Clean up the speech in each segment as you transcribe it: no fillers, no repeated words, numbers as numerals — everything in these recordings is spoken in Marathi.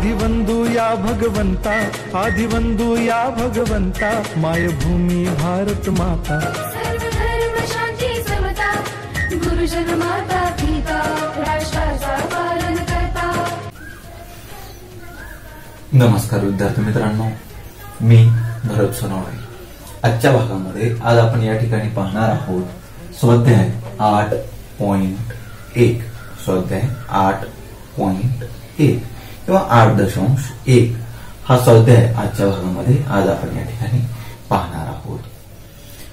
आदिवंदू या भगवंता, आदिवंदू या भगवंता, मायभूमी भारत माता, सर्व धर्म शांती समता, गुरुजन माता पिता, राष्ट्राचा पालन करता. नमस्कार विद्यार्थी मित्रांनो, मी भरत सोनवणे. आजच्या भागामध्ये आज आपण या ठिकाणी पाहणार आहोत स्वाध्याय 8.1. स्वाध्याय 8.1 किंवा 8.1 हा स्वाध्याय आजच्या भागामध्ये आज आपण या ठिकाणी पाहणार आहोत.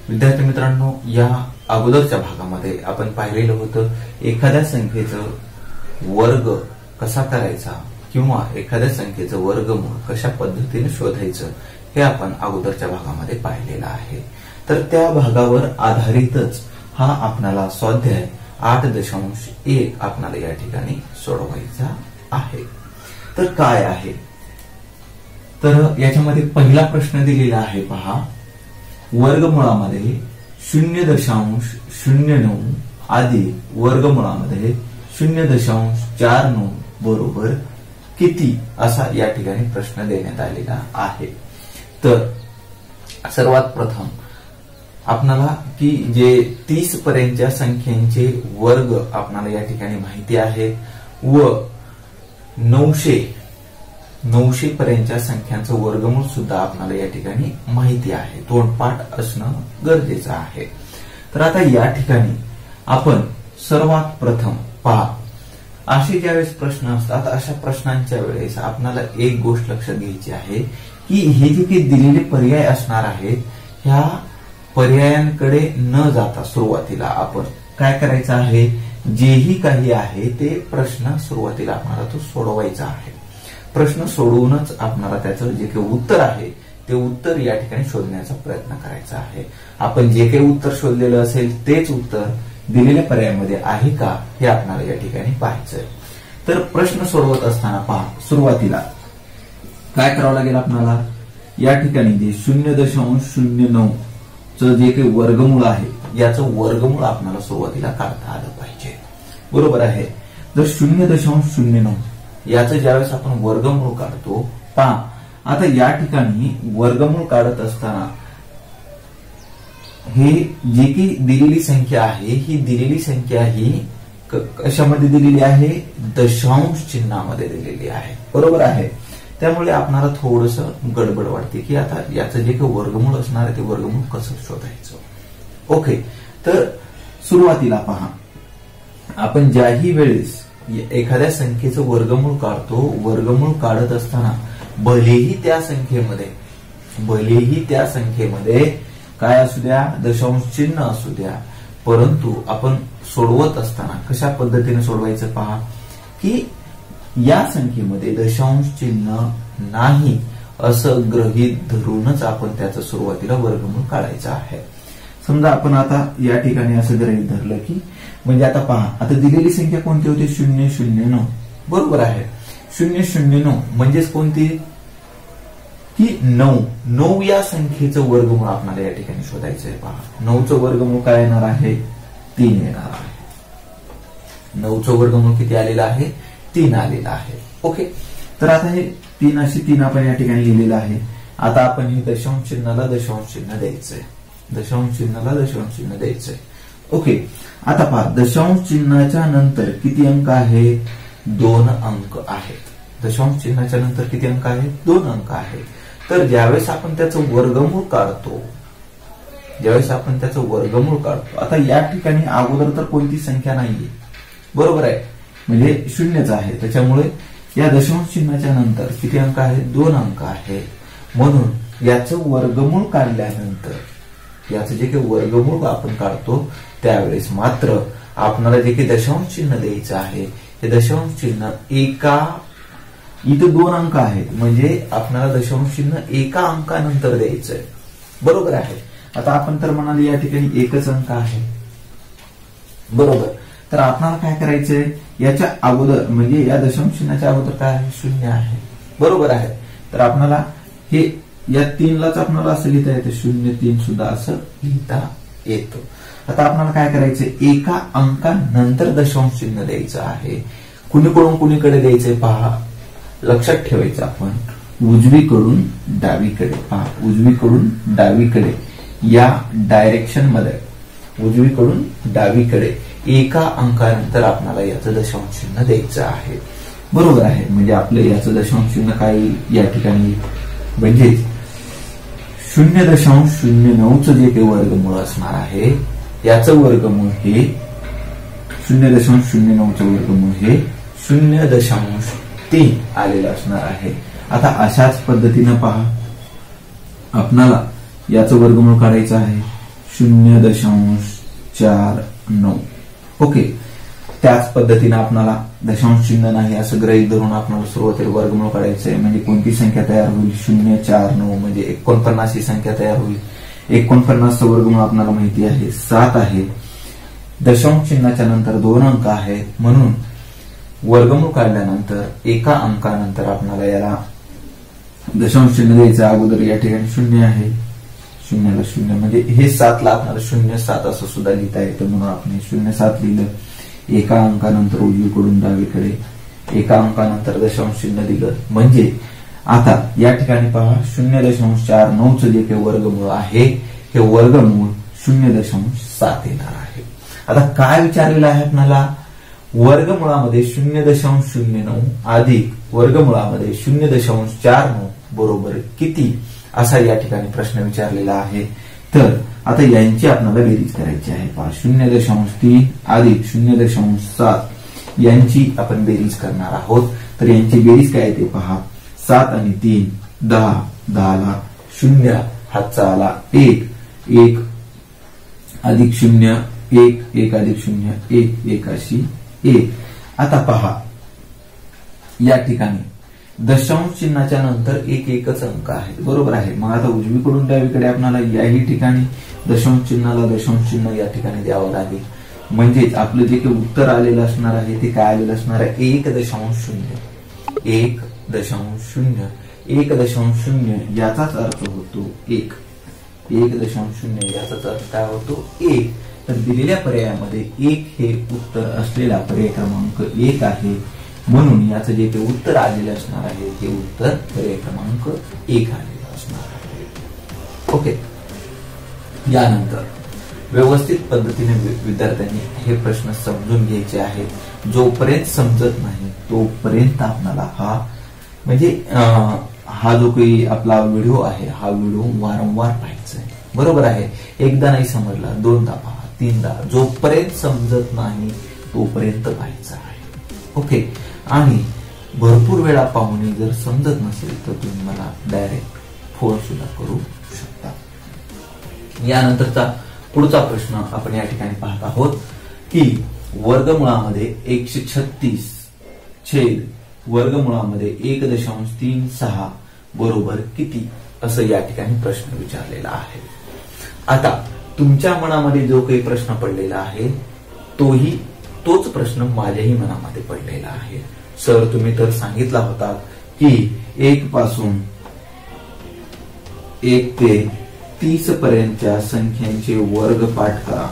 विद्यार्थी मित्रांनो, या अगोदरच्या भागामध्ये आपण पाहिलेलं होतं एखाद्या संख्येचं वर्ग कसा करायचा किंवा एखाद्या संख्येचं वर्गमूळ कशा पद्धतीने शोधायचं हे आपण अगोदरच्या भागामध्ये पाहिलेलं आहे. तर त्या भागावर आधारितच हा आपणाला स्वाध्याय 8.1 आपणाला या ठिकाणी सोडवायचा आहे. तर काय आहे, तर याच्यामध्ये पहिला प्रश्न दिलेला आहे पहा. वर्गमुळामध्ये 0.09 अधिक वर्गमुळामध्ये 0.49 बरोबर किती, असा या ठिकाणी प्रश्न देण्यात आलेला आहे. तर सर्वात प्रथम आपणाला की जे 30 पर्यंतच्या संख्यांचे वर्ग आपणाला या ठिकाणी माहिती आहे व 900 पर्यंतच्या संख्यांचं वर्गमूळ सुद्धा आपल्याला या ठिकाणी माहिती आहे. तोंडपाठ असणं गरजेचं आहे. तर आता या ठिकाणी आपण सर्वात प्रथम पहा, असे ज्यावेळेस प्रश्न असतात अशा प्रश्नांच्या वेळेस आपल्याला एक गोष्ट लक्षात घ्यायची आहे की हे जे काही दिलेले पर्याय असणार आहेत ह्या पर्यायांकडे न जाता सुरुवातीला आपण काय करायचं आहे, जेही काही आहे ते प्रश्न सुरुवातीला आपल्याला तो सोडवायचा आहे. प्रश्न सोडवूनच आपल्याला त्याचं जे काही उत्तर आहे ते उत्तर या ठिकाणी शोधण्याचा प्रयत्न करायचा आहे. आपण जे काही उत्तर शोधलेलं असेल तेच उत्तर दिलेल्या पर्यायामध्ये आहे का हे आपल्याला या ठिकाणी पाहायचंय. तर प्रश्न सोडवत असताना पहा, सुरुवातीला काय करावं लागेल आपल्याला, या ठिकाणी जे 0.09 च जे काही वर्गमूळ आहे याचं वर्गमूळ आपल्याला सुरुवातीला काढता आलं पाहिजे. बरोबर आहे. जर 0.09 याचं ज्यावेळेस आपण वर्गमूळ काढतो पहा, आता या ठिकाणी वर्गमूळ काढत असताना हे जे काही दिलेली संख्या आहे ही दिलेली संख्या ही कशामध्ये दिलेली आहे, दशांश चिन्हामध्ये दिलेली आहे. बरोबर आहे. त्यामुळे आपल्याला थोडस गडबड वाटते की आता याचं जे काही वर्गमूळ असणार आहे ते वर्गमूळ कसं शोधायचं. ओके, तर सुरुवातीला पहा, आपण ज्याही वेळेस एखाद्या संख्येचं वर्गमूळ काढतो, वर्गमूळ काढत असताना भलेही त्या संख्येमध्ये काय असू द्या, दशांश चिन्ह असू द्या, परंतु आपण सोडवत असताना कशा पद्धतीने सोडवायचं पहा की या संख्येमध्ये दशांश चिन्ह नाही असं गृहीत धरूनच आपण त्याचं सुरुवातीला वर्गमूळ काढायचं आहे. समजा आपण आता या ठिकाणी असं गृहीत धरलं की म्हणजे आता पहा, आता दिलेली संख्या कोणती होती, 0.09. बरोबर आहे. 0.09 म्हणजेच कोणती की 9 या संख्येचं वर्गमूळ आपल्याला या ठिकाणी शोधायचंय. पहा, 9चं वर्गमूळ काय येणार आहे, 3 येणार आहे. 9चं वर्गमूळ किती आलेलं आहे, 3 आलेलं आहे. ओके, तर आता हे 3 आपण या ठिकाणी लिहिलेलं आहे. आता आपण हे दशांश चिन्हाला दशांश चिन्ह द्यायचंय, दशांश चिन्हाला दशांश चिन्ह द्यायचंय. ओके, आता पहा, दशांश चिन्हाच्या नंतर किती अंक आहेत, 2 अंक आहेत. दशांश चिन्हाच्या नंतर किती अंक आहेत, 2 अंक आहेत. तर ज्यावेळेस आपण त्याचं वर्गमूळ काढतो, आता या ठिकाणी अगोदर तर कोणती संख्या नाहीये. बरोबर आहे, म्हणजे 0च आहे. त्याच्यामुळे या दशांश चिन्हाच्या नंतर किती अंक आहेत, 2 अंक आहेत. म्हणून याचं वर्गमूळ काढल्यानंतर याचं जे काही वर्गमूळ आपण काढतो त्यावेळेस मात्र आपल्याला जे काही दशांश चिन्ह द्यायचं आहे ते दशांश चिन्ह इथं 2 अंक आहेत म्हणजे आपल्याला दशांश चिन्ह एका अंकानंतर द्यायचंय. बरोबर आहे. आता आपण तर म्हणाले या ठिकाणी एकच अंक आहे. बरोबर. तर आपल्याला काय करायचंय, याच्या अगोदर म्हणजे या दशांश चिन्हाच्या अगोदर काय आहे, 0 आहे. बरोबर आहे. तर आपल्याला हे या 3लाच आपल्याला असं लिहिता येतं, 0.3 सुद्धा असं लिहिता येतं. आता आपल्याला काय करायचंय, एका अंकानंतर दशांश चिन्ह द्यायचं आहे. कुणीकडून कुणीकडे द्यायचंय पहा, लक्षात ठेवायचं आपण उजवीकडून डावीकडे पहा, उजवीकडून डावीकडे या डायरेक्शन मध्ये उजवीकडून डावीकडे एका अंकानंतर आपल्याला याचं दशांश चिन्ह द्यायचं आहे. बरोबर आहे. म्हणजे आपलं याचं दशांश चिन्ह काय या ठिकाणी म्हणजे 0.09चं जे काही वर्गमूळ असणार आहे याचं वर्गमूळ हे 0.09चं वर्गमूळ हे 0.3 आलेलं असणार आहे. आता अशाच पद्धतीनं पहा आपणाला याचं वर्गमूळ काढायचं आहे 0.49. ओके. त्याच पद्धतीने आपल्याला दशांश चिन्ह नाही असं गृहीत धरून आपल्याला सुरुवातीला वर्गमूळ काढायचं आहे. म्हणजे कोणती संख्या तयार होईल 049 म्हणजे 49 ही संख्या तयार होईल. 49चं वर्गमूळ आपल्याला माहिती आहे 7 आहे. दशांश चिन्हाच्या नंतर 2 अंक आहेत म्हणून वर्गमूळ काढल्यानंतर एका अंकानंतर आपल्याला याला दशांश चिन्ह द्यायचं. अगोदर या ठिकाणी 0 आहे, 0ला 0 म्हणजे हे 7ला आपल्याला 0.7 असं सुद्धा लिहिता येतं म्हणून आपण 0.7 लिहिलं. एका अंकानंतर उजवीकडून डावीकडे एका अंकानंतर दशांश चिन्ह दिलं. म्हणजे आता या ठिकाणी पहा 0.49चं जे काही वर्गमूळ आहे हे वर्गमूळ 0.7 येणार आहे. आता काय विचारलेलं आहे आपल्याला वर्गमुळामध्ये 0.09 अधिक वर्गमुळामध्ये 0.49 बरोबर किती असा या ठिकाणी प्रश्न विचारलेला आहे. तर आता यांची आपल्याला बेरीज करायची आहे. पहा 0.3 अधिक 0.7 यांची आपण बेरीज करणार आहोत. तर यांची बेरीज काय येते पहा 7 आणि 3 10, 10ला 0 हातचा आला 1, 1 अधिक 0 1, 1 अधिक 0 1, 1 अशी 1. आता पहा या ठिकाणी दशांश चिन्हाच्या नंतर एकच अंक आहे. बरोबर आहे. मग आता उजवीकडून डावीकडे आपल्याला याही ठिकाणी दशांश चिन्हाला दशांश चिन्ह या ठिकाणी द्यावं लागेल. म्हणजेच आपलं जे काही उत्तर आलेलं असणार आहे ते काय आलेलं असणार आहे 1.0 1.0 1.0 याचाच अर्थ होतो 1 1.0 याचाच अर्थ काय होतो 1. तर दिलेल्या पर्यायामध्ये 1 हे उत्तर असलेला पर्याय क्रमांक 1 आहे म्हणून याचं जे काही उत्तर आलेलं असणार आहे ते उत्तर पर्याय क्रमांक 1 आलेलं असणार आहे. ओके. यानंतर व्यवस्थित पद्धतीने विद्यार्थ्यांनी हे प्रश्न समजून घ्यायचे आहेत. जोपर्यंत समजत नाही तोपर्यंत आपल्याला हा जो काही आपला व्हिडिओ आहे हा व्हिडिओ वारंवार पाहायचा आहे. बरोबर आहे. एकदा नाही समजला 2दा पहा, 3दा, जोपर्यंत समजत नाही तोपर्यंत पाहायचा आहे. ओके. आणि भरपूर वेळा पाहुणे जर समजत नसेल तर तुम्ही मला डायरेक्ट फोन सुद्धा करू शकता. यानंतरचा पुढचा प्रश्न आपण या ठिकाणी पाहत आहोत की वर्गमुळामध्ये 136 छेद वर्गमुळामध्ये 1.36 बरोबर किती असं या ठिकाणी प्रश्न विचारलेला आहे. आता तुमच्या मनामध्ये जो काही प्रश्न पडलेला आहे तोच प्रश्न माझ्याही मनामध्ये पडलेला आहे. सर तुम्ही तर सांगितला होता की 1 पासून 1 ते 30 पर्यंतच्या संख्यांचे वर्ग पाठ करा.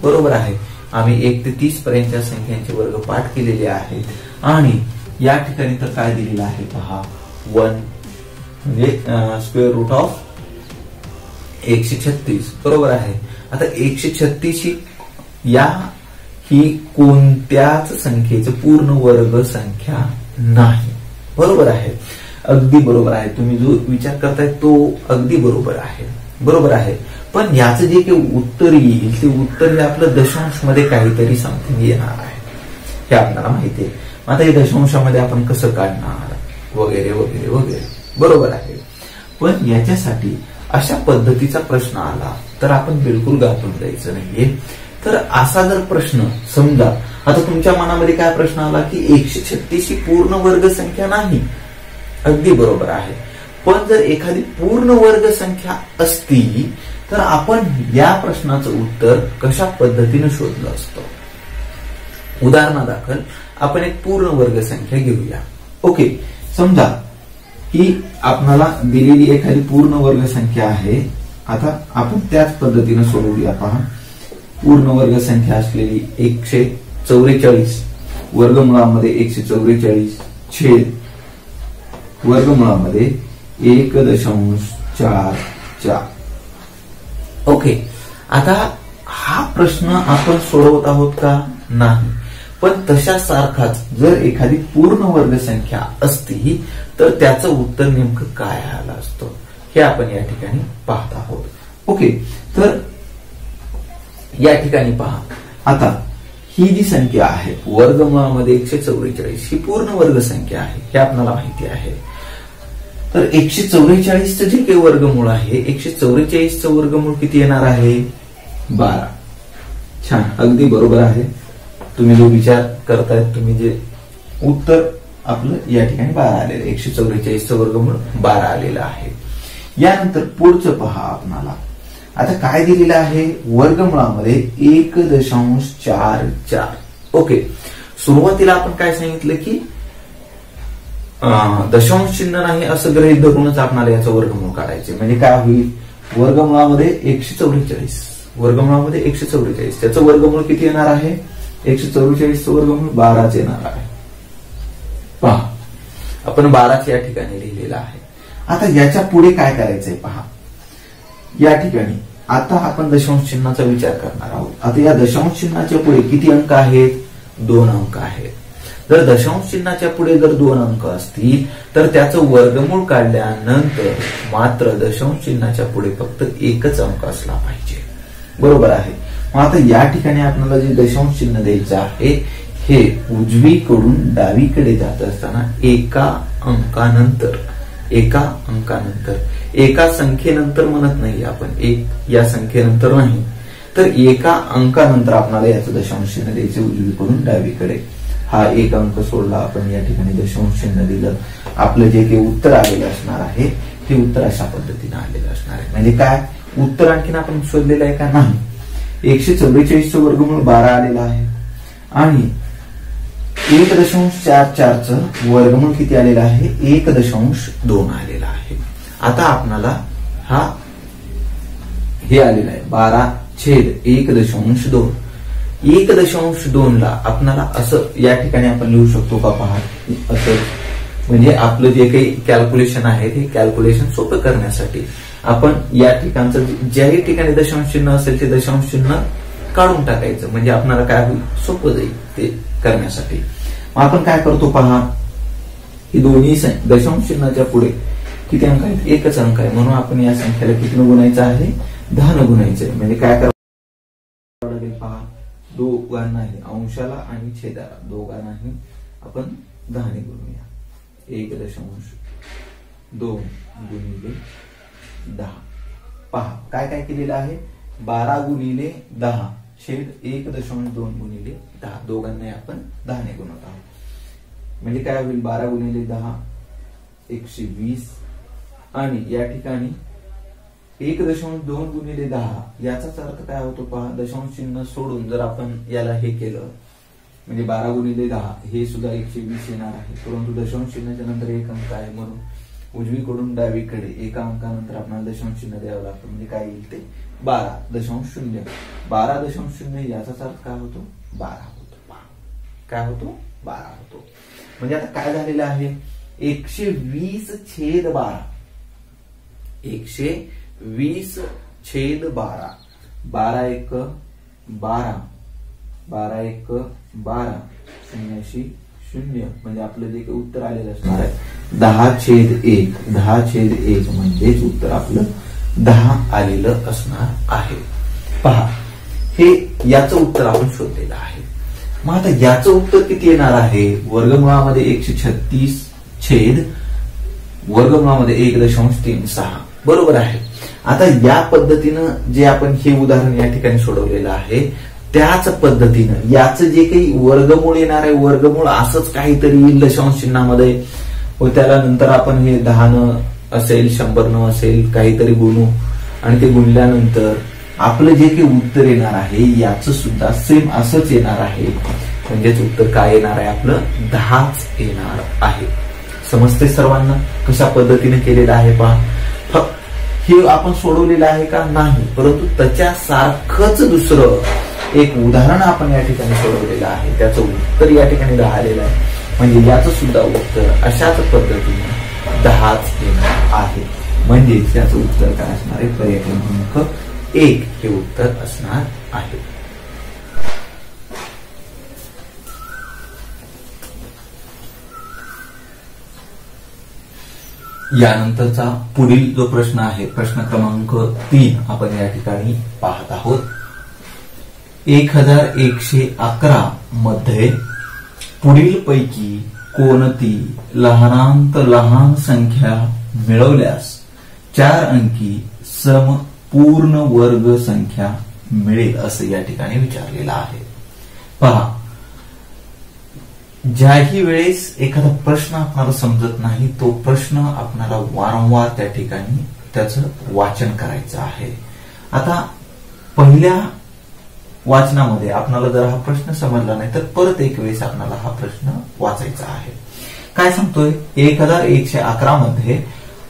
बरोबर आहे. आम्ही 1 ते 30 पर्यंतच्या संख्यांचे वर्ग पाठ केलेले आहेत आणि या ठिकाणी तर काय दिलेलं आहे पहा 1 म्हणजे स्क्वेअर रूट ऑफ 136. बरोबर आहे. आता 136 ही कोणत्याच संख्येचं पूर्ण वर्ग संख्या नाही. बरोबर आहे. अगदी बरोबर आहे. तुम्ही जो विचार करताय तो अगदी बरोबर आहे. बरोबर आहे. पण याचं जे काही उत्तर येईल ते उत्तर हे आपलं दशांश मध्ये काहीतरी समथिंग येणार आहे हे आपल्याला माहिती आहे. आता या दशांशामध्ये आपण कसं काढणार वगैरे वगैरे वगैरे. बरोबर आहे. पण याच्यासाठी अशा पद्धतीचा प्रश्न आला तर आपण बिलकुल घाबरून जायचं नाहीये. तर असा जर प्रश्न समजा आता तुमच्या मनामध्ये काय प्रश्न आला की 136 ही पूर्ण वर्ग संख्या नाही. अगदी बरोबर आहे. पण जर एखादी पूर्ण वर्ग संख्या असती तर आपण या प्रश्नाचं उत्तर कशा पद्धतीने शोधलं असतं. उदाहरणादाखल आपण एक पूर्ण वर्ग संख्या घेऊया. ओके. समजा की आपल्याला दिलेली एखादी पूर्ण वर्ग संख्या आहे. आता आपण त्याच पद्धतीने सोडवूया. पहा पूर्ण वर्ग संख्या असलेली 144 वर्गमुळामध्ये 144 छेद वर्गमुळामध्ये 1.44. ओके, आता हा प्रश्न आपण सोडवत आहोत का? नाही. पण तशा सारखाच जर एखादी पूर्ण वर्गसंख्या असती तर त्याचं उत्तर नेमकं काय आलं असतं हे आपण या ठिकाणी पाहत आहोत. ओके, तर या ठिकाणी पहा, आता ही जी संख्या आहे वर्गमुळामध्ये 144 ही पूर्ण वर्गसंख्या आहे हे आपल्याला माहिती आहे. तर 144चं जे काही वर्गमूळ आहे 144चं वर्गमूळ किती येणार आहे? 12. छान, अगदी बरोबर आहे. तुम्ही जो विचार करतायत, तुम्ही जे उत्तर आपलं या ठिकाणी 12 आलेलं, 144चं वर्गमूळ 12 आलेलं आहे. यानंतर पुढचं पहा आपणाला. आता काय दिलेलं आहे? वर्गमुळामध्ये 1.44. ओके, सुरुवातीला आपण काय सांगितलं की दशांश चिन्ह नाही असं गृहीत धरूनच आपल्याला याचं वर्गमूळ काढायचे. म्हणजे काय होईल? वर्गमुळामध्ये 144, वर्गमुळामध्ये 144, त्याचं वर्गमूळ किती येणार आहे? 144चं वर्गमूळ 12 येणार आहे. पहा, आपण 12 या ठिकाणी लिहिलेलं आहे. आता याच्या पुढे काय करायचंय पहा. या ठिकाणी आता आपण दशांश चिन्हाचा विचार करणार आहोत. आता या दशांश चिन्हाच्या पुढे किती अंक आहेत? 2 अंक आहेत. जर दशांश चिन्हाच्या पुढे जर 2 अंक असतील तर त्याचं वर्गमूळ काढल्यानंतर मात्र दशांश चिन्हाच्या पुढे फक्त एकच अंक असला पाहिजे. बरोबर आहे. मग आता या ठिकाणी आपल्याला जे दशांश चिन्ह द्यायचं आहे हे उजवीकडून डावीकडे जात असताना एका अंकानंतर एका संख्येनंतर म्हणत नाही आपण, एक या संख्येनंतर नाही, तर एका अंकानंतर आपल्याला याचं दशांश चिन्ह द्यायचे उजवीकडून डावीकडे. हा एक अंक सोडला आपण, या ठिकाणी दशांश चिन्ह दिलं. आपलं जे काही उत्तर आलेलं असणार आहे ते उत्तर अशा पद्धतीने आलेलं असणार आहे. म्हणजे काय उत्तर आणखीन आपण शोधलेलं आहे का? नाही. 144चं वर्गमूळ 12 आलेलं आहे आणि 1.44चं वर्गमूळ किती आलेलं आहे? 1.2 आलेलं आहे. आता आपणाला हे आलेलं आहे 12/1.2. 1.2 ला आपल्याला असं या ठिकाणी आपण लिहू शकतो का? पहा, असं म्हणजे आपलं जे काही कॅल्क्युलेशन आहे ते कॅल्क्युलेशन सोपं करण्यासाठी आपण या ठिकाणचं ज्याही ठिकाणी दशांश चिन्ह असेल ते दशांश चिन्ह काढून टाकायचं. म्हणजे आपल्याला काय होईल? सोपं जाईल ते करण्यासाठी. मग आपण काय करतो पहा, ही दोन्ही दशांश चिन्हाच्या पुढे किती अंक आहेत? एकच अंक आहे. म्हणून आपण या संख्येला किती गुणायचं आहे? 10 गुणायचं. म्हणजे काय करावं लागेल पहा, दोघांनाही अंशाला आणि छेदाला दोघांनाही आपण 10 गुणूया. 1.2 गुणिले 10. पहा काय काय केलेलं आहे? 12 गुणिले 10 छेद 1.2 गुणिले 10 दोघांनाही आपण 10 गुणत आहोत. म्हणजे काय होईल? 12 गुणिले 10 120 आणि या ठिकाणी 1.2 गुणिले 10 याचाच अर्थ काय होतो पहा, दशांश चिन्ह सोडून जर आपण याला हे केलं म्हणजे 12 गुणिले 10 हे सुद्धा 120 येणार आहे. परंतु दशांश चिन्हाच्या नंतर एक अंक आहे म्हणून उजवीकडून डावीकडे एका अंकानंतर आपल्याला दशांश चिन्ह द्यावं लागतं. म्हणजे काय येईल ते? 12.0. 12.0 याचाच अर्थ काय होतो? 12 होतो. काय होतो? 12 होतो. म्हणजे आता काय झालेलं आहे? 120/12. 120/12. 12 1 12, 12 1 12, 0 म्हणजे आपलं जे काही उत्तर आलेलं असणार आहे 10/1. 10/1 म्हणजेच उत्तर आपलं 10 आलेलं असणार आहे. पहा, हे याचं उत्तर आपण शोधलेलं आहे. मग आता याचं उत्तर किती येणार आहे? वर्गमुळामध्ये 136 छेद वर्गमुळामध्ये 1.36. बरोबर आहे. आता या पद्धतीनं जे आपण हे उदाहरण या ठिकाणी सोडवलेलं आहे त्याच पद्धतीनं याचं जे काही वर्गमूळ येणार आहे, वर्गमूळ असंच काहीतरी येईल दशांश चिन्हामध्ये व त्याला नंतर आपण हे 10 असेल 100 असेल काहीतरी गुणू आणि ते गुणल्यानंतर आपलं जे काही उत्तर येणार आहे याचं सुद्धा सेम असंच येणार आहे. म्हणजेच उत्तर काय येणार आहे? आपलं 10च येणार आहे. समजते सर्वांना कशा पद्धतीने केलेलं आहे? पहा, हे आपण सोडवलेलं आहे का? नाही. परंतु त्याच्या सारखंच दुसरं एक उदाहरण आपण या ठिकाणी सोडवलेलं आहे. त्याचं उत्तर या ठिकाणी राहिलेलं आहे. म्हणजे याचं सुद्धा उत्तर अशाच पद्धतीने 10च येणार आहे. म्हणजे त्याचं उत्तर काय असणार आहे? पर्याय क्रमांक 1 हे उत्तर असणार आहे. यानंतरचा पुढील जो प्रश्न आहे, प्रश्न क्रमांक 3 आपण या ठिकाणी पाहत आहोत. 1111 मध्ये पुढील पैकी कोणती लहानांत लहान संख्या मिळवल्यास 4 अंकी सम पूर्ण वर्ग संख्या मिळेल असं या ठिकाणी विचारलेलं आहे. पहा, ज्याही वेळेस एखादा प्रश्न आपल्याला समजत नाही तो प्रश्न आपल्याला वारंवार त्या ठिकाणी त्याचं वाचन करायचं आहे. आता पहिल्या वाचनामध्ये आपल्याला जर हा प्रश्न समजला नाही तर परत एक वेळेस आपल्याला हा प्रश्न वाचायचा आहे. काय सांगतोय? 1111 मध्ये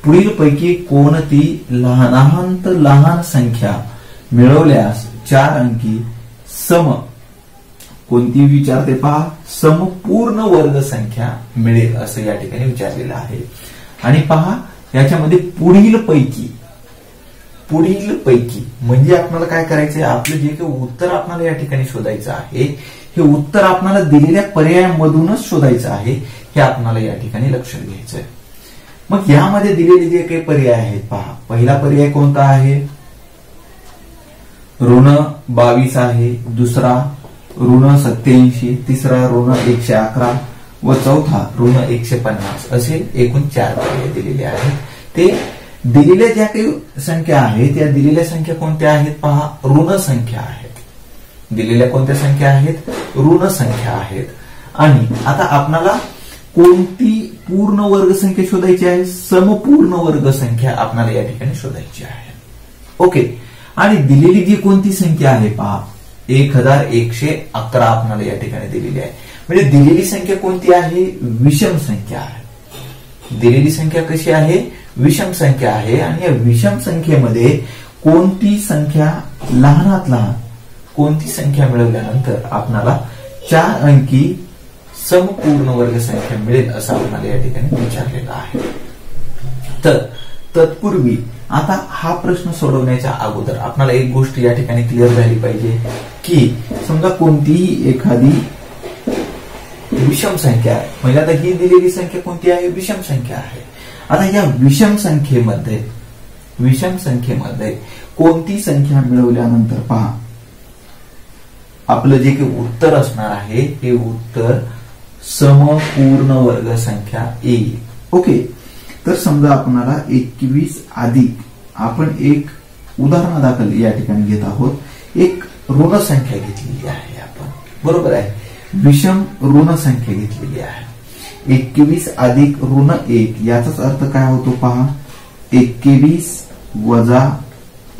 पुढील पैकी कोणती लहानांत लहान संख्या मिळवल्यास 4 अंकी सम कोणती विचारते? पहा, समपूर्ण वर्ग संख्या मिळेल असं या ठिकाणी विचारलेलं आहे. आणि पहा, याच्यामध्ये पुढील पैकी म्हणजे आपल्याला काय करायचंय? आपलं जे काही उत्तर आपल्याला या ठिकाणी शोधायचं आहे हे उत्तर आपल्याला दिलेल्या पर्यायामधूनच शोधायचं आहे, हे आपल्याला या ठिकाणी लक्षात घ्यायचंय. मग यामध्ये दिलेले जे काही पर्याय आहेत, पहा, पहिला पर्याय कोणता आहे? ऋण 22 आहे, दुसरा ऋण 87, तिसरा ऋण 111 व चौथा ऋण 150 असे एकूण 4 पर्याय दिलेले आहेत. ते दिलेल्या ज्या काही संख्या आहेत त्या दिलेल्या संख्या कोणत्या आहेत? पहा, ऋण संख्या आहेत. दिलेल्या कोणत्या संख्या आहेत? ऋण संख्या आहेत. आणि आता आपल्याला कोणती पूर्ण वर्ग संख्या शोधायची आहे? समपूर्ण वर्ग संख्या आपल्याला या ठिकाणी शोधायची आहे. ओके. आणि दिलेली जी कोणती संख्या आहे? पहा, 1111 आपल्याला या ठिकाणी दिलेली आहे. म्हणजे दिलेली संख्या कोणती आहे? विषम संख्या आहे. दिलेली संख्या कशी आहे? विषम संख्या आहे. आणि या विषम संख्येमध्ये कोणती संख्या लहानात लहान कोणती संख्या मिळवल्यानंतर आपल्याला 4 अंकी समपूर्ण वर्ग संख्या मिळेल असं आपल्याला या ठिकाणी विचारलेलं आहे. तर तत्पूर्वी आता हा प्रश्न सोडवण्याच्या अगोदर आपल्याला एक गोष्ट या ठिकाणी क्लिअर झाली पाहिजे की समजा कोणतीही एखादी विषम संख्या आहे, म्हणजे आता ही दिलेली संख्या कोणती आहे? विषम संख्या आहे. आता या विषम संख्येमध्ये कोणती संख्या मिळवल्यानंतर पहा आपलं जे काही उत्तर असणार आहे हे उत्तर समपूर्ण वर्ग संख्या येईल. ओके. तर समजा आपल्याला 21 अधिक आपण एक उदाहरणादाखल या ठिकाणी घेत आहोत. एक ऋण संख्या घेतलेली आहे आपण, बरोबर आहे, विषम ऋण संख्या घेतलेली आहे. 21 अधिक ऋण 1 याचाच अर्थ काय होतो? पहा, 21 वजा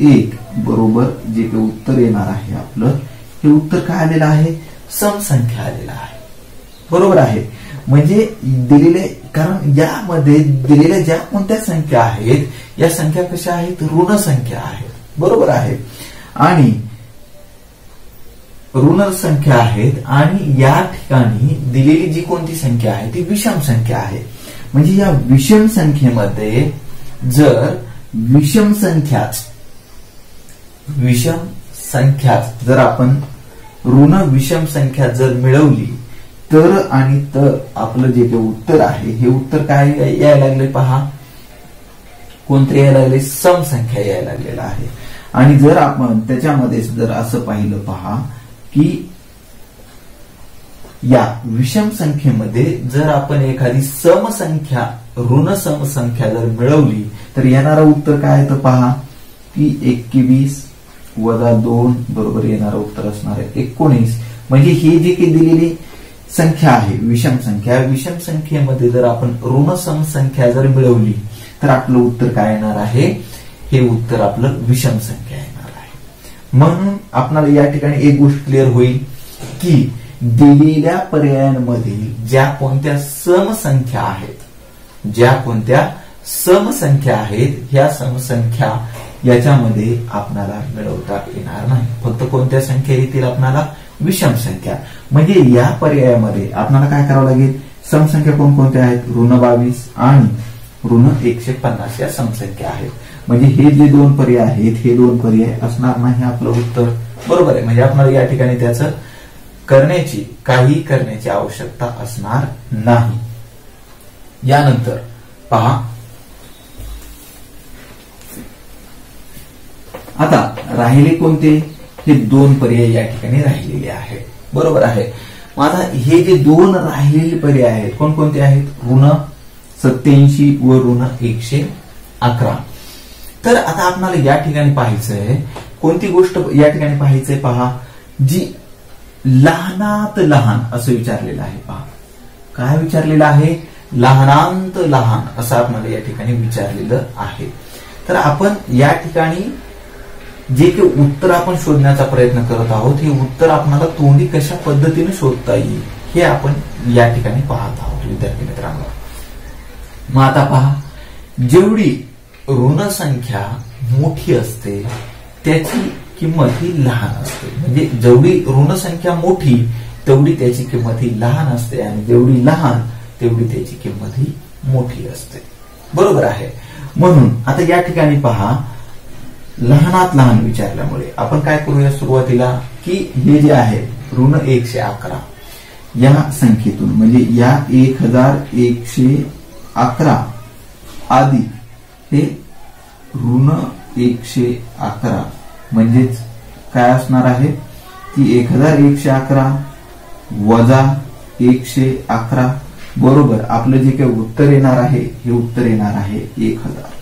1 बरोबर जे काही उत्तर येणार आहे आपलं हे उत्तर काय आलेलं आहे? सम संख्या आलेला आहे, बरोबर आहे. म्हणजे दिलेले, कारण यामध्ये दिलेल्या ज्या कोणत्या संख्या आहेत या संख्या कशा आहेत? ऋण संख्या आहेत, बरोबर आहे. आणि ऋण संख्या आहेत आणि या ठिकाणी दिलेली जी कोणती संख्या आहे ती विषम संख्या आहे. म्हणजे या विषम संख्येमध्ये जर विषम संख्याच जर आपण ऋण विषम संख्या जर मिळवली तर आणि तर आपलं जे काही उत्तर आहे हे उत्तर काय यायला लागले? पहा, कोणतं यायला लागले? सम संख्या यायला लागलेला आहे. आणि जर आपण त्याच्यामध्ये जर असं पाहिलं, पहा की या विषम संख्येमध्ये जर आपण एखादी सम संख्या ऋण सम संख्या जर मिळवली तर येणारं उत्तर काय येतं? पहा की 21 वजा 2 बरोबर येणारं उत्तर असणार आहे 19. म्हणजे ही जी काही दिलेली संख्या आहे विषम संख्येमध्ये जर आपण ऋण सम संख्या जर मिळवली तर आपलं उत्तर काय येणार आहे? हे उत्तर आपलं विषम संख्या येणार आहे. म्हणून आपल्याला या ठिकाणी एक गोष्ट क्लिअर होईल की दिलेल्या पर्यायांमधील ज्या कोणत्या समसंख्या आहेत ह्या समसंख्या याच्यामध्ये आपल्याला मिळवता येणार नाही. फक्त कोणत्या संख्या येतील? आपल्याला विषम संख्या. म्हणजे या पर्यायामध्ये आपल्याला काय करावं लागेल? समसंख्या कोणकोणत्या आहेत? ऋण 22 आणि ऋण 150 या समसंख्या आहेत. म्हणजे हे जे दोन पर्याय आहेत हे दोन पर्याय असणार नाही आपलं उत्तर. बरोबर आहे. म्हणजे आपल्याला या ठिकाणी त्याचं काही करण्याची आवश्यकता असणार नाही. यानंतर पहा, आता राहिले कोणते? हे दोन पर्याय या ठिकाणी राहिलेले आहेत. बरोबर आहे. मग आता हे जे दोन राहिलेले पर्याय आहेत कोणकोणते आहेत? ऋण 87 व ऋण 111. तर आता आपल्याला या ठिकाणी पाहायचंय कोणती गोष्ट या ठिकाणी पाहायचंय पहा, जी लहानात लहान असं विचारलेलं आहे. पहा काय विचारलेलं आहे? लहानांत लहान असं आपल्याला या ठिकाणी विचारलेलं आहे. तर आपण या ठिकाणी जे काही उत्तर आपण शोधण्याचा प्रयत्न करत आहोत हे उत्तर आपल्याला तोंडी कशा पद्धतीने शोधता येईल हे आपण या ठिकाणी पाहत आहोत विद्यार्थी मित्रांनो. मग आता पहा, जेवढी ऋण संख्या मोठी असते त्याची किंमत ही लहान असते. म्हणजे जेवढी ऋण संख्या मोठी तेवढी त्याची किंमत ही लहान असते आणि जेवढी लहान तेवढी त्याची किंमत ही मोठी असते. बरोबर आहे. म्हणून आता या ठिकाणी पहा, लहानात लहान विचारल्यामुळे आपण काय करूया सुरुवातीला, की हे जे आहे ऋण 111 या संख्येतून म्हणजे या 1111 आधी हे ऋण 111 म्हणजेच काय असणार आहे की 1111 वजा 111 बरोबर आपलं जे काही उत्तर येणार आहे हे उत्तर येणार आहे 1000.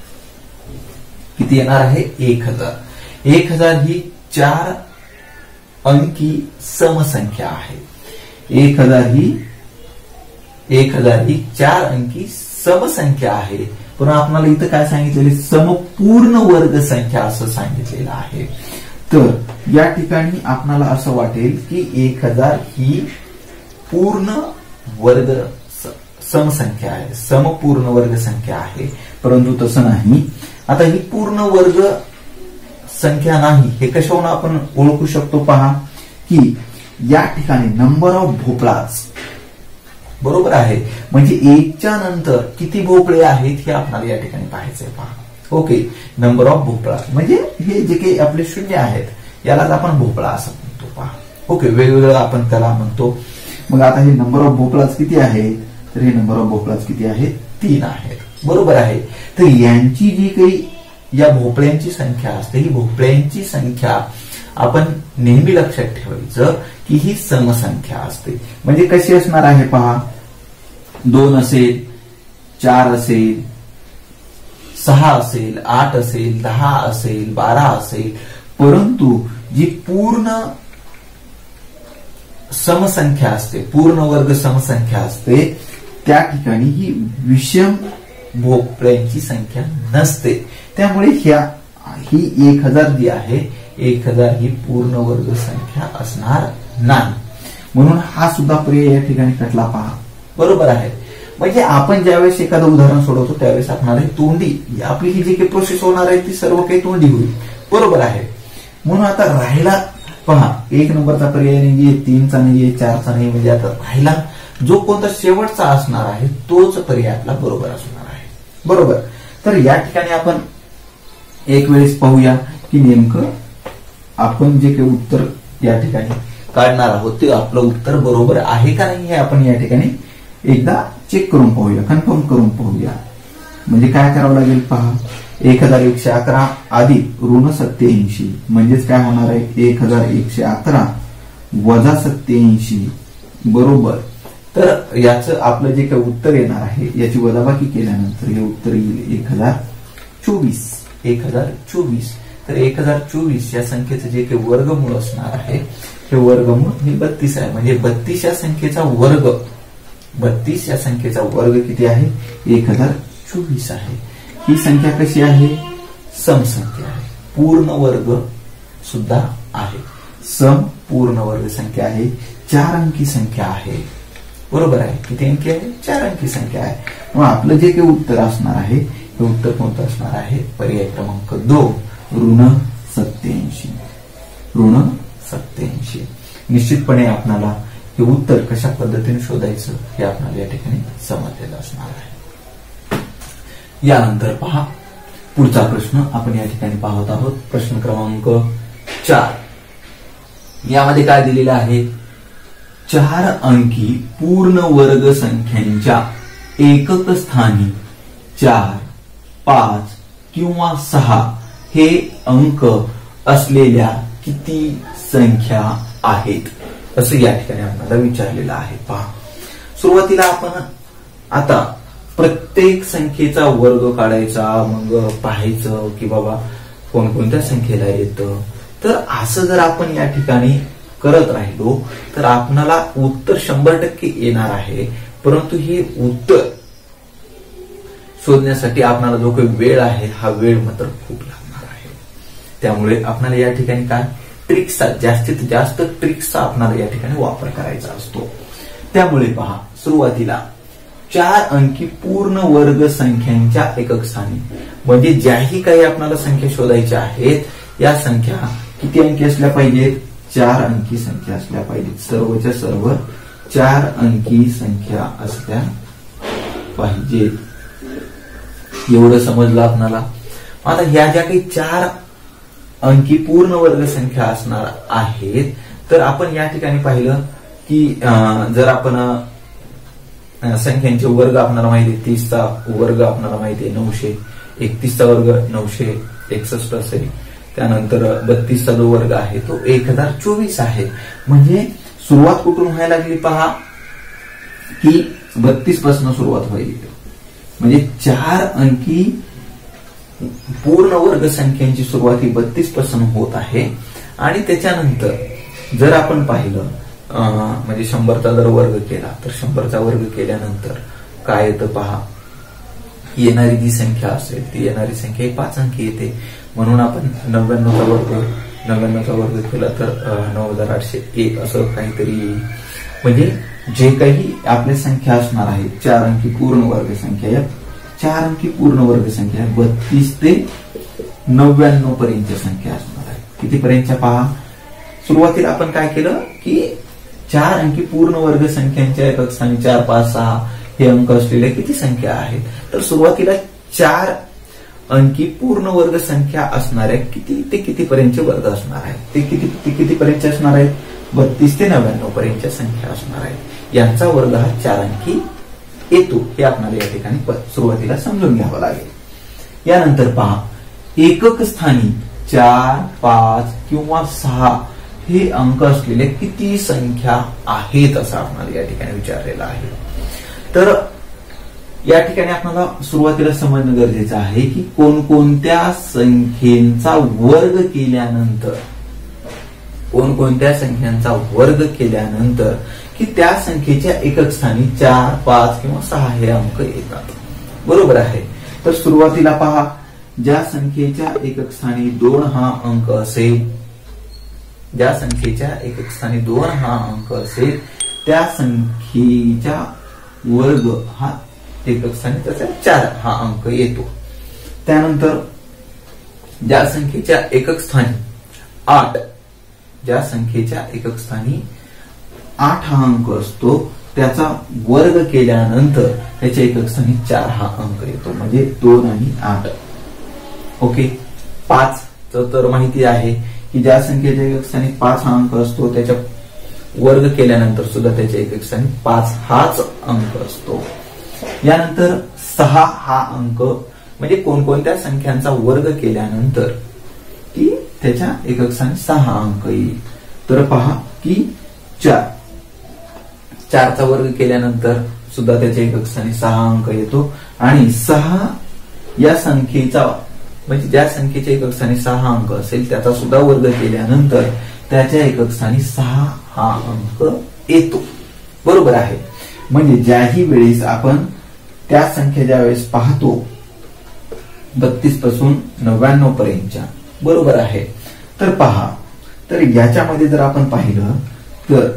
किती येणार आहे? 1000. 1000 ही 4 अंकी समसंख्या आहे. 1000 ही 4 अंकी समसंख्या आहे. पण आपल्याला इथं काय सांगितलेले? समपूर्ण वर्ग संख्या असं सांगितलेलं आहे. तर या ठिकाणी आपल्याला असं वाटेल की 1000 ही पूर्ण वर्ग समसंख्या आहे, समपूर्ण वर्ग संख्या आहे. परंतु तसं नाही. आता ही पूर्ण वर्ग संख्या नाही हे कशावरून आपण ओळखू शकतो? पहा की या ठिकाणी नंबर ऑफ भोपळाच बरोबर आहे. म्हणजे 1च्या नंतर किती भोपळे आहेत हे आपल्याला या ठिकाणी पाहायचंय. पहा ओके, नंबर ऑफ भोपळा म्हणजे हे जे काही आपले शून्य आहेत यालाच आपण भोपळा असं म्हणतो. पहा ओके, वेगवेगळं आपण त्याला म्हणतो. मग आता हे नंबर ऑफ भोपळाच किती आहेत? तर हे नंबर ऑफ भोपळाच किती आहेत? 3 आहेत. बरोबर आहे. तर यांची जी काही या भोपळ्यांची संख्या असते ही भोपळ्यांची संख्या आपण नेहमी लक्षात ठेवायचं की ही समसंख्या असते. म्हणजे कशी असणार आहे? पहा 2 असेल, 4 असेल, 6 असेल, 8 असेल, 10 असेल, 12 असेल. परंतु जी पूर्ण समसंख्या असते, पूर्ण वर्ग समसंख्या असते त्या ठिकाणी ही विषम भोपळ्यांची संख्या नसते. त्यामुळे ही 1000 जी आहे 1000 ही पूर्ण वर्ग संख्या असणार नाही. म्हणून हा सुद्धा पर्याय या ठिकाणी कटला. पहा बरोबर आहे. म्हणजे आपण ज्यावेळेस एखादं उदाहरण सोडवतो त्यावेळेस आपल्याला तोंडी आपली ही जी काही प्रोसेस होणार आहे ती सर्व काही तोंडी होईल. बरोबर आहे. म्हणून आता राहिला पहा 1 नंबरचा पर्याय नाहीये, 3चा नाहीये, 4चा नाही. म्हणजे आता राहिला जो कोणता शेवटचा असणार आहे तोच पर्याय आपला बरोबर असणार आहे. बरोबर. तर या ठिकाणी आपण एक वेळेस पाहूया की नेमकं आपण जे काही उत्तर या ठिकाणी काढणार आहोत ते आपलं उत्तर बरोबर आहे का नाही हे आपण या ठिकाणी एकदा चेक करून पाहूया, कन्फर्म करून पाहूया. म्हणजे काय करावं लागेल? पहा 1111 अधिक ऋण 87 म्हणजेच काय होणार आहे? 1111 वजा 87 बरोबर. तर याचं आपलं जे काही उत्तर येणार आहे याची वजाबाकी केल्यानंतर हे उत्तर येईल 1024. 1024. तर 1024 या संख्येचं जे काही वर्गमूळ असणार आहे हे वर्गमूळ हे 32 आहे. म्हणजे 32 या संख्येचा वर्ग, 32 या संख्येचा वर्ग किती आहे? 1024 आहे. ही संख्या कशी आहे? समसंख्या आहे. पूर्ण वर्ग सुद्धा आहे. संपूर्ण वर्ग संख्या आहे. 4 अंकी संख्या आहे. बरोबर आहे. किती अंकी आहे? 4 अंकी संख्या आहे. मग आपलं जे काही उत्तर असणार आहे हे उत्तर कोणतं असणार आहे? पर्याय क्रमांक 2 ऋण 87. ऋण 87. निश्चितपणे आपल्याला हे उत्तर कशा पद्धतीने शोधायचं हे आपल्याला या ठिकाणी समजलेलं असणार आहे. यानंतर पहा पुढचा प्रश्न आपण या ठिकाणी पाहत आहोत. प्रश्न क्रमांक 4. यामध्ये काय दिलेलं आहे? 4 अंकी पूर्ण वर्ग संख्यांच्या एकक स्थानी 4, 5 किंवा 6 हे अंक असलेल्या किती संख्या आहेत, असं या ठिकाणी आपल्याला विचारलेलं आहे. पहा, सुरुवातीला आपण आता प्रत्येक संख्येचा वर्ग काढायचा, मग पाहायचं की बाबा कोणकोणत्या संख्येला येतं. तर असं जर आपण या ठिकाणी करत राहिलो तर आपल्याला उत्तर 100% येणार आहे. परंतु हे उत्तर शोधण्यासाठी आपल्याला जो काही वेळ आहे हा वेळ मात्र खूप लागणार आहे. त्यामुळे आपल्याला या ठिकाणी काय ट्रिक्सचा, जास्तीत जास्त ट्रिक्सचा आपल्याला या ठिकाणी वापर करायचा असतो. त्यामुळे पहा, सुरुवातीला 4 अंकी पूर्ण वर्ग संख्यांच्या एकक स्थानी, म्हणजे ज्याही काही आपल्याला संख्या शोधायच्या आहेत या संख्या किती अंकी असल्या पाहिजेत? 4 अंकी संख्या असल्या पाहिजेत. सर्वच्या सर्व 4 अंकी संख्या असल्या पाहिजेत. एवढं समजलं आपल्याला. आता ह्या ज्या काही 4 अंकी पूर्ण वर्ग संख्या असणार आहेत, तर आपण या ठिकाणी पाहिलं की जर आपण संख्यांचे वर्ग आपल्याला माहिती आहे, 30चा वर्ग आपल्याला माहिती आहे 900, 31चा वर्ग 961 असेल, त्यानंतर 32चा जो वर्ग आहे तो 1024 आहे. म्हणजे सुरुवात कुठून व्हायला लागली पहा की 32 पासून सुरुवात व्हायली. म्हणजे 4 अंकी पूर्ण वर्ग संख्यांची सुरुवात ही 32 पासून होत आहे. आणि त्याच्यानंतर जर आपण पाहिलं म्हणजे 100चा जर वर्ग केला तर 100चा वर्ग केल्यानंतर काय येतं पहा, येणारी जी संख्या असेल ती येणारी संख्या 5 अंकी येते. म्हणून आपण 99चा वर्ग केला तर 9801 असं काहीतरी येईल. म्हणजे जे काही आपल्या संख्या असणार आहे 4 अंकी पूर्ण वर्ग संख्या, या 4 अंकी पूर्ण वर्ग संख्या 32 ते 99 पर्यंतच्या संख्या असणार आहे. किती पर्यंतच्या पहा, सुरुवातीला आपण काय केलं की 4 अंकी पूर्ण वर्ग संख्यांच्या एकक स्थानी 4, 5, 6 हे अंक असलेल्या किती संख्या आहेत. तर सुरुवातीला 4 अंकी पूर्ण वर्ग संख्या असणाऱ्या किती ते किती पर्यंतचे वर्ग असणार आहेत, ते किती पर्यंतचे असणार आहेत? 32 ते 99 पर्यंतच्या संख्या असणार आहेत. यांचा वर्ग हा 4 अंकी येतो. हे आपल्याला या ठिकाणी सुरुवातीला समजून घ्यावं लागेल. यानंतर पहा, एकक स्थानी 4, 5 किंवा 6 हे अंक असलेले किती संख्या आहेत असं आपल्याला या ठिकाणी विचारलेलं आहे. तर या ठिकाणी आपल्याला सुरुवातीला समजणं गरजेचं आहे की कोणकोणत्या संख्येचा वर्ग केल्यानंतर की त्या संख्येच्या एकक स्थानी 4, 5 किंवा 6 हे अंक येतात. बरोबर आहे. तर सुरुवातीला पहा, ज्या संख्येच्या एकक स्थानी 2 हा अंक असेल, ज्या संख्येच्या एकक स्थानी 2 हा अंक असेल त्या संख्येच्या वर्ग हा एकक स्थानी त्याचा 4 हा अंक येतो. त्यानंतर ज्या संख्येच्या एकक स्थानी 8, ज्या संख्येच्या एकक स्थानी 8 हा अंक असतो त्याचा वर्ग केल्यानंतर त्याच्या एकक स्थानी 4 हा अंक येतो. म्हणजे 2 आणि 8. ओके. 5 तर माहिती आहे की ज्या संख्येच्या एकक स्थानी 5 हा अंक असतो त्याच्या वर्ग केल्यानंतर सुद्धा त्याच्या एकक स्थानी 5 हाच अंक असतो. यानंतर 6 हा अंक म्हणजे कोणकोणत्या संख्यांचा वर्ग केल्यानंतर की त्याच्या एकक स्थानी 6 अंक येईल. तर पहा की 4चा वर्ग केल्यानंतर सुद्धा त्याच्या एकक स्थानी 6 अंक येतो. आणि 6 या संख्येचा म्हणजे ज्या संख्येच्या एकक स्थानी 6 अंक असेल त्याचा सुद्धा वर्ग केल्यानंतर त्याच्या एकक स्थानी 6 हा अंक येतो. बरोबर आहे. म्हणजे ज्याही वेळेस आपण त्या संख्या ज्या वेळेस पाहतो 32 पासून 99 पर्यंतच्या, बरोबर आहे. तर पहा, तर याच्यामध्ये जर आपण पाहिलं तर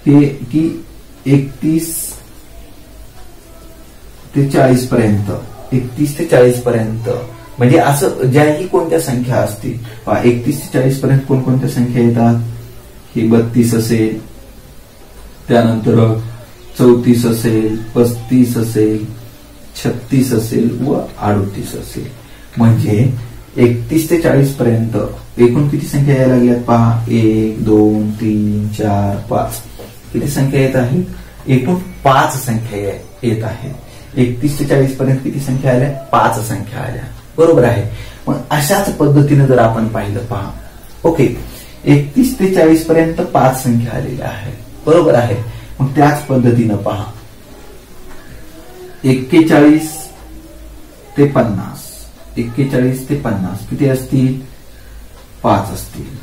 ते की 31 ते 40 पर्यंत, 31 ते 40 पर्यंत म्हणजे असं ज्याही कोणत्या संख्या असतील, 31 ते 40 पर्यंत कोणकोणत्या संख्या येतात? ही 32 असेल, त्यानंतर 34 असेल, 35 असेल, 36 असेल व 38 असेल. म्हणजे 31 ते 40 पर्यंत एकूण किती संख्या यायला लागल्यात पहा. 1 2 3 4 5 किती संख्या येत आहे. एकूण 5 संख्या येत आहेत. 31 ते 40 पर्यंत किती संख्या आल्या. 5 संख्या आल्या. बरोबर आहे. मग अशाच पद्धतीने जर आपण पाहिलं पहा. ओके, 31 ते 40 पर्यंत 5 संख्या आलेल्या आहेत. बरोबर आहे. मग त्याच पद्धतीनं पहा 41 ते 50 41 ते 50 किती असतील. 5 असतील.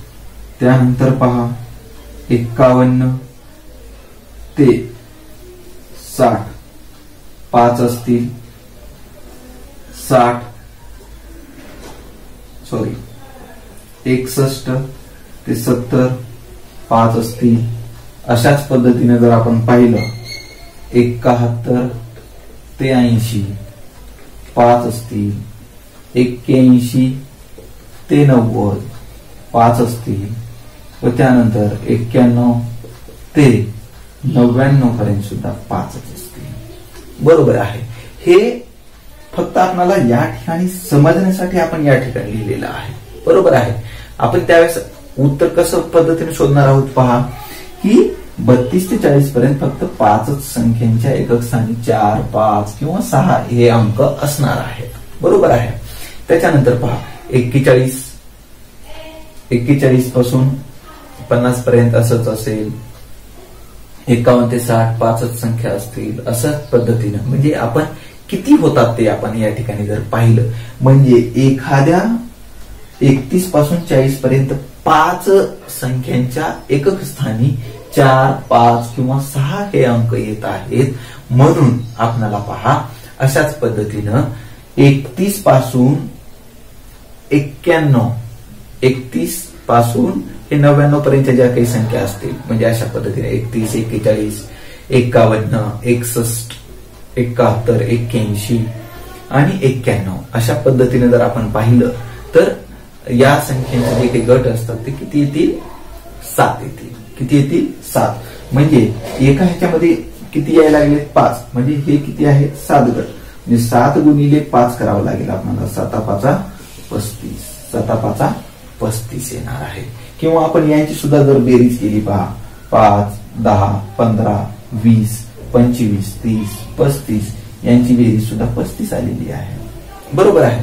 त्यानंतर पहा 51 ते 60 5 असतील. 61 ते 70 5 असतील. अशाच पद्धतीने जर आपण पाहिलं 71 ते 80 5 असतील. 81 ते 90 5 असतील. व त्यानंतर 91 ते 99 पर्यंत सुद्धा 5 असतील. बरोबर आहे. हे फक्त आपल्याला या ठिकाणी समजण्यासाठी आपण या ठिकाणी लिहिलेलं आहे. बरोबर आहे. आपण त्यावेळेस उत्तर कसं पद्धतीने शोधणार आहोत पहा की 32 ते 40 पर्यंत फक्त 5 संख्यांच्या एकक स्थानी 4 5 किंवा 6 हे अंक असणार आहेत. बरोबर आहे. त्याच्यानंतर पहा 41 पासून 50 पर्यंत असंच असेल. 51 ते 60 5 संख्या असतील. अशाच पद्धतीनं म्हणजे आपण किती होतात ते आपण या ठिकाणी जर पाहिलं म्हणजे एखाद्या 31 पासून 40 पर्यंत 5 संख्यांच्या एकक स्थानी 4 5 किंवा 6 हे अंक येत आहेत. म्हणून आपल्याला पहा अशाच पद्धतीनं 31 पासून 31 पासून हे 99 पर्यंतच्या ज्या काही संख्या असतील म्हणजे अशा पद्धतीने 31 41 51 61 71 81 आणि 91 अशा पद्धतीने जर आपण पाहिलं तर या संख्येचे जे काही गट असतात ते किती येतील. 7 येतील. किती येतील. 7. म्हणजे एका ह्याच्यामध्ये किती यायला लागले 5 म्हणजे हे किती आहे 7 गट. म्हणजे 7 गुणिले 5 करावं लागेल आपल्याला. 7 5 35 7 5 35 येणार आहे. किंवा आपण यांची सुद्धा जर बेरीज केली पहा 5 10 15 20 25 30 35 यांची बेरीज सुद्धा 35 आलेली आहे. बरोबर आहे.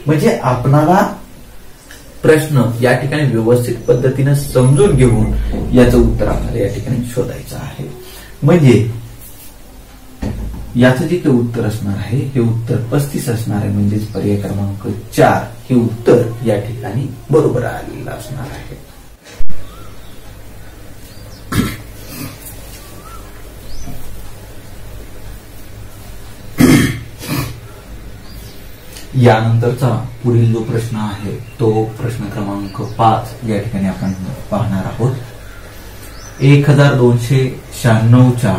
म्हणजे आपणाला प्रश्न या ठिकाणी व्यवस्थित पद्धतीने समजून घेऊन याचं उत्तर आपल्याला या ठिकाणी शोधायचं आहे. म्हणजे याचं जे काही उत्तर असणार आहे हे उत्तर 35 असणार आहे. म्हणजेच पर्याय क्रमांक 4 हे उत्तर या ठिकाणी बरोबर आलेलं असणार आहे. यानंतरचा पुढील जो प्रश्न आहे तो प्रश्न क्रमांक 5 या ठिकाणी आपण पाहणार आहोत. 1296च्या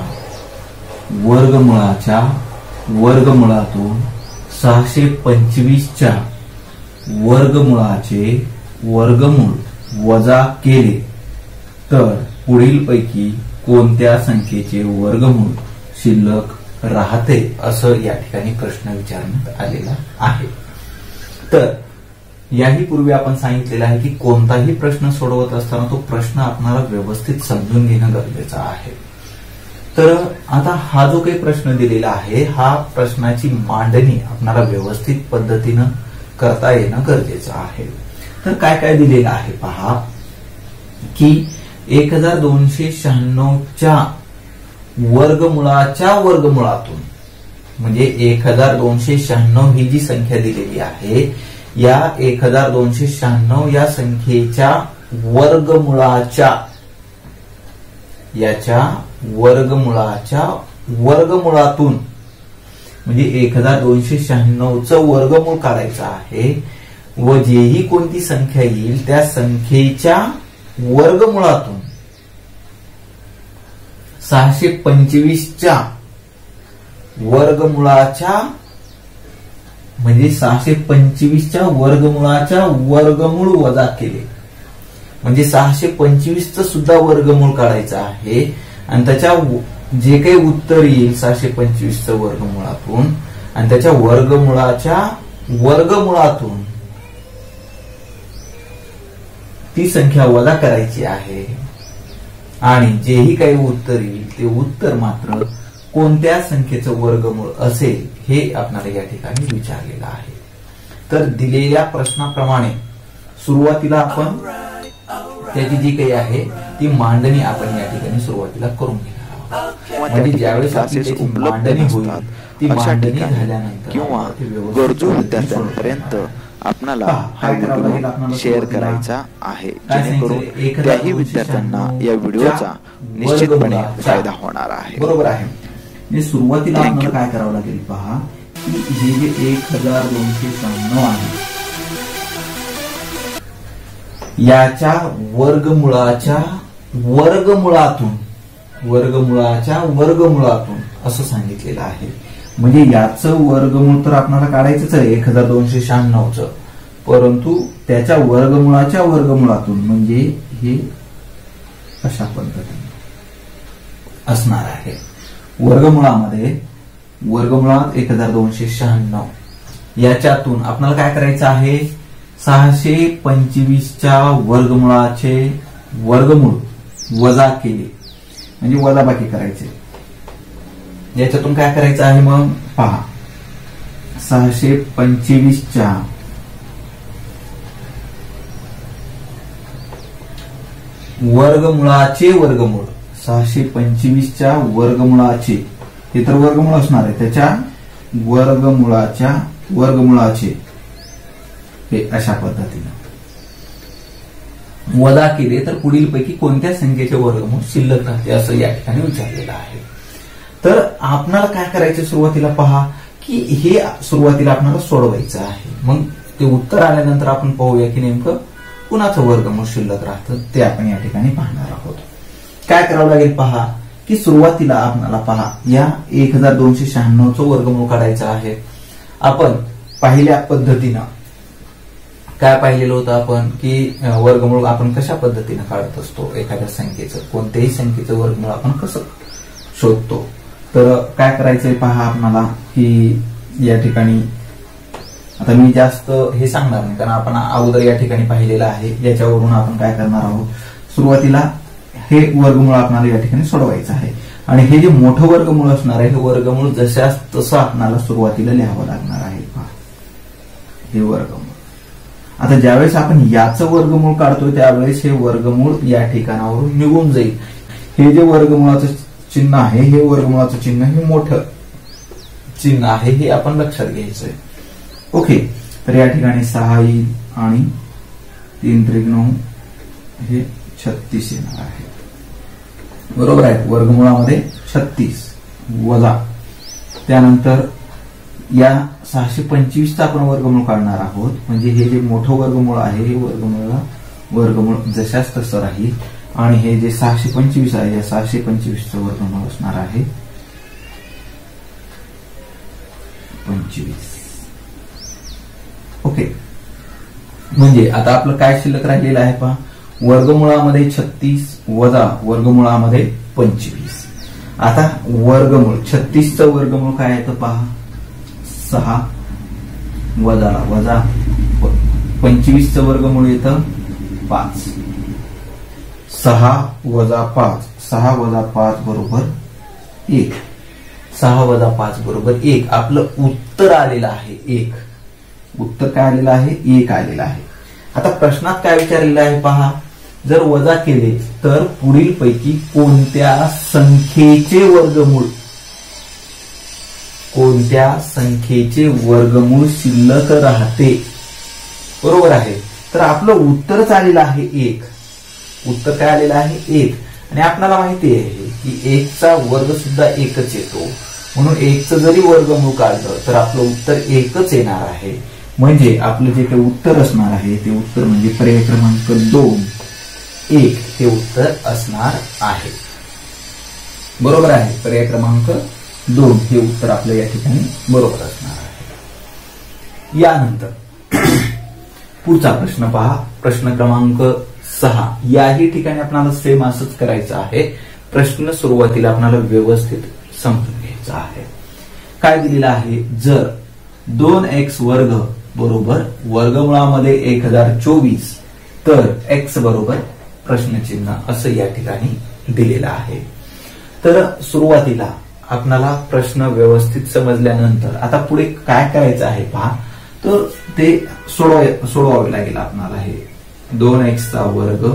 वर्गमुळातून 625च्या वर्गमुळाचे वर्गमूळ वजा केले तर पुढीलपैकी कोणत्या संख्येचे वर्गमूळ शिल्लक राहते असं या ठिकाणी प्रश्न विचारण्यात आलेला आहे. तर याही पूर्वी आपण सांगितलेलं आहे की कोणताही प्रश्न सोडवत असताना तो प्रश्न आपल्याला व्यवस्थित समजून घेणं गरजेचं आहे. तर आता हा जो काही प्रश्न दिलेला आहे हा प्रश्नाची मांडणी आपल्याला व्यवस्थित पद्धतीनं करता येणं गरजेचं आहे. तर काय काय दिलेलं आहे पहा की 1296च्या वर्गमुळाच्या वर्गमुळातून म्हणजे 1296 ही जी संख्या दिलेली आहे या 1296 या संख्येच्या वर्गमुळाच्या याच्या वर्गमुळाच्या वर्गमुळातून म्हणजे 1296चं वर्गमूळ काढायचं आहे व जेही कोणती संख्या येईल त्या संख्येच्या वर्गमुळातून 625च्या वर्गमुळाच्या म्हणजे 625च्या वर्गमुळाच्या वर्गमूळ वजा केले म्हणजे 625चं सुद्धा वर्गमूळ काढायचं आहे आणि त्याच्या जे काही उत्तर येईल 625चं वर्गमुळातून आणि त्याच्या वर्गमुळातून ती संख्या वजा करायची आहे आणि जेही काही उत्तर येईल ते उत्तर मात्र कोणत्या संख्येचं वर्गमूळ असेल हे आपल्याला या ठिकाणी विचारलेलं आहे. तर दिलेल्या प्रश्नाप्रमाणे सुरुवातीला आपण त्याची जी काही आहे ती मांडणी आपण या ठिकाणी सुरुवातीला करून घेणार आहोत. म्हणजे ज्यावेळेस आपली त्याची मांडणी होईल ती मांडणी झाल्यानंतर किंवा गरजू विद्यार्थ्यांपर्यंत आपणाला हा व्हिडिओ शेअर करायचा आहे, जेणेकरून त्याही विद्यार्थ्यांना या व्हिडिओचा निश्चितपणे फायदा होणार आहे. बरोबर आहे. सुरुवातीला आपल्याला काय करावं लागेल पहा, की हे जे 1296 आहे याच्या वर्गमुळातून असं सांगितलेलं आहे. म्हणजे याचं वर्गमूळ तर आपल्याला काढायचंच आहे 1296चं, परंतु त्याच्या वर्गमुळातून म्हणजे हे अशा पद्धतीने असणार आहे. वर्गमुळात 1296 याच्यातून आपल्याला काय करायचं आहे, 625च्या वर्गमुळाचे वर्गमूळ वजा केले म्हणजे वजाबाकी करायचे. याच्यातून काय करायचं आहे मग पहा, 625च्या वर्गमुळाचे 625च्या वर्गमुळाचे हे तर वर्गमूळ असणार आहे, त्याच्या वर्गमुळाचे हे अशा पद्धतीने वजा केले तर पुढील पैकी कोणत्या संख्येचे वर्गमूळ शिल्लक राहते असं या ठिकाणी विचारलेलं आहे. तर आपल्याला काय करायचं सुरुवातीला पहा, की हे सुरुवातीला आपल्याला सोडवायचं आहे. मग ते उत्तर आल्यानंतर आपण पाहूया की नेमकं कुणाचं वर्गमूळ शिल्लक राहतं ते आपण या ठिकाणी पाहणार आहोत. काय करावं लागेल पहा, की सुरुवातीला आपल्याला पहा या 1296चं वर्गमूळ काढायचं आहे. आपण पहिल्या पद्धतीनं काय पाहिलेलं होतं आपण, की वर्गमूळ आपण कशा पद्धतीने काढत असतो, एखाद्या संख्येचं कोणत्याही संख्येचं वर्गमूळ आपण कसं शोधतो. तर काय करायचंय पहा आपल्याला, की या ठिकाणी आता मी जास्त हे सांगणार नाही कारण आपण अगोदर या ठिकाणी पाहिलेलं आहे. याच्यावरून आपण काय करणार आहोत, सुरुवातीला हे वर्गमूळ आपल्याला या ठिकाणी सोडवायचं आहे आणि हे जे मोठं वर्गमूळ असणार आहे हे वर्गमूळ जशास तसं आपल्याला सुरुवातीला लिहावं लागणार आहे. पहा हे वर्गमूळ. आता ज्यावेळेस आपण याचं वर्गमूळ काढतोय त्यावेळेस हे वर्गमूळ या ठिकाणावरून निघून जाईल. हे जे वर्गमुळाचं चिन्ह आहे हे वर्गमुळाचं चिन्ह हे मोठं चिन्ह आहे हे आपण लक्षात घ्यायचंय. ओके. तर या ठिकाणी 6 येईल आणि 3 त्रिक 9 हे 36 येणार आहे. बरोबर आहे. वर्गमुळामध्ये 36 वजा त्यानंतर या 625चा आपण वर्गमूळ काढणार आहोत. म्हणजे हे जे मोठं वर्गमूळ आहे हे वर्गमूळ जशाच तसं राहील आणि हे जे 625 आहे या 625चं वर्गमूळ असणार आहे 25. ओके. म्हणजे आता आपलं काय शिल्लक राहिलेलं आहे पहा, वर्गमुळामध्ये 36 वजा वर्गमुळामध्ये 25. आता वर्गमूळ 36चं वर्गमूळ काय आहे तर पहा 6 वजा 25चं वर्गमूळ येतं 5. 6 वजा 5 6 वजा 5 बरोबर 1. 6 वजा 5 बरोबर 1. आपलं उत्तर आलेलं आहे 1. उत्तर काय आलेलं आहे 1 आलेलं आहे. आता प्रश्नात काय विचारलेलं आहे पहा, जर वजा केले तर पुढील पैकी कोणत्या संख्येचे वर्गमूळ शिल्लक राहते. बरोबर आहे. तर आपलं उत्तरच आलेलं आहे 1. उत्तर काय आलेलं आहे 1 आणि आपल्याला माहिती आहे की 1चा वर्ग सुद्धा 1च येतो. म्हणून 1चं जरी वर्गमूळ काढलं तर आपलं उत्तर 1च येणार आहे. म्हणजे आपलं जे काही उत्तर असणार आहे ते उत्तर म्हणजे पर्याय क्रमांक 2 1 हे उत्तर असणार आहे. बरोबर आहे. पर्याय क्रमांक 2 हे उत्तर आपलं या ठिकाणी बरोबर असणार आहे. यानंतर पुढचा प्रश्न पहा, प्रश्न क्रमांक 6. याही ठिकाणी आपल्याला सेम असंच करायचं आहे. प्रश्न सुरुवातीला आपल्याला व्यवस्थित समजून घ्यायचा आहे. काय दिलेलं आहे, जर 2x वर्ग बरोबर वर्गमुळामध्ये 1024 तर x बरोबर प्रश्नचिन्ह असं या ठिकाणी दिलेलं आहे. तर सुरुवातीला आपणाला प्रश्न व्यवस्थित समजल्यानंतर आता पुढे काय करायचं आहे पहा, तर ते सोडवावे लागेल आपणाला. हे 2x चा वर्ग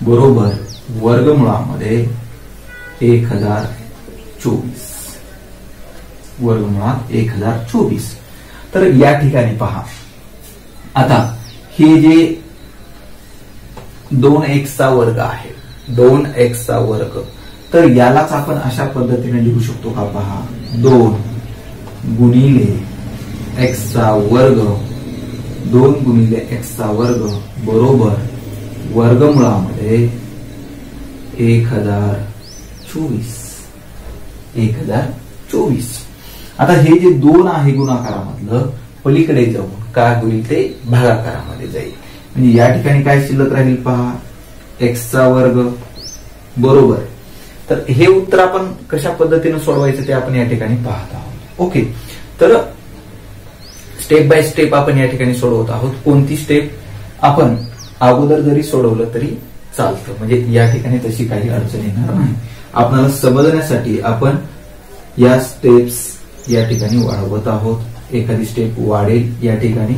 बरोबर वर्गमुळामध्ये 1024 वर्गमुळात 1024. तर या ठिकाणी पहा, आता हे जे 2x चा वर्ग आहे, 2x चा वर्ग, तर यालाच आपण अशा पद्धतीने लिहू शकतो का पहा, 2 गुणिले x चा वर्ग, 2 गुणिले x चा वर्ग बरोबर वर्गमुळामध्ये 1024. आता हे जे 2 आहे गुणाकारामधलं पलीकडे जाऊन काय होईल ते भागाकारामध्ये जाईल. म्हणजे या ठिकाणी काय शिल्लक राहील पहा, x चा वर्ग बरोबर. तर हे उत्तर आपण कशा पद्धतीने सोडवायचं ते आपण या ठिकाणी पाहत आहोत. ओके, तर स्टेप बाय स्टेप आपण या ठिकाणी सोडवत आहोत. कोणती स्टेप आपण अगोदर जरी सोडवलं तरी चालतं, म्हणजे या ठिकाणी तशी काही अडचण येणार नाही. आपल्याला समजण्यासाठी आपण या स्टेप्स या ठिकाणी वाढवत आहोत. एखादी स्टेप वाढेल या ठिकाणी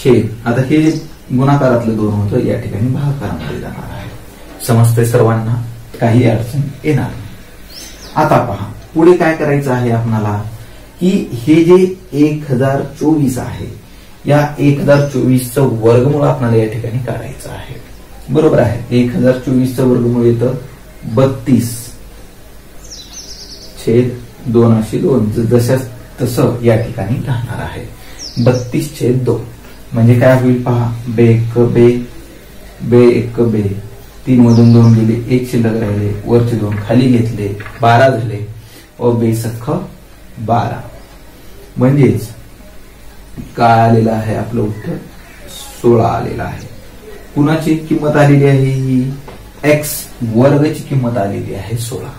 छेद, आता हे जे गुणाकारातलं 2 होतं या ठिकाणी भागाकारामध्ये जाणार आहे. समजतंय सर्वांना, काही अडचण येणार नाही. आता पहा पुढे काय करायचं आहे आपल्याला, की हे जे 1024 आहे, या 1024चं वर्गमूळ आपल्याला या ठिकाणी काढायचं आहे. बरोबर आहे, 1024चं वर्गमूळ येतं 32/2. जशा तसं या ठिकाणी राहणार आहे 32/2. म्हणजे काय होईल पहा, बे एक बे 3 मधून 2 गेले, 1 शिल्लक राहिले, वरचे 2 खाली घेतले, 12 झाले व बेसख्ख 12. म्हणजेच काय आलेलं आहे आपलं उत्तर 16 आलेलं आहे. कुणाची किंमत आलेली आहे, ही x वर्गची किंमत आलेली आहे 16.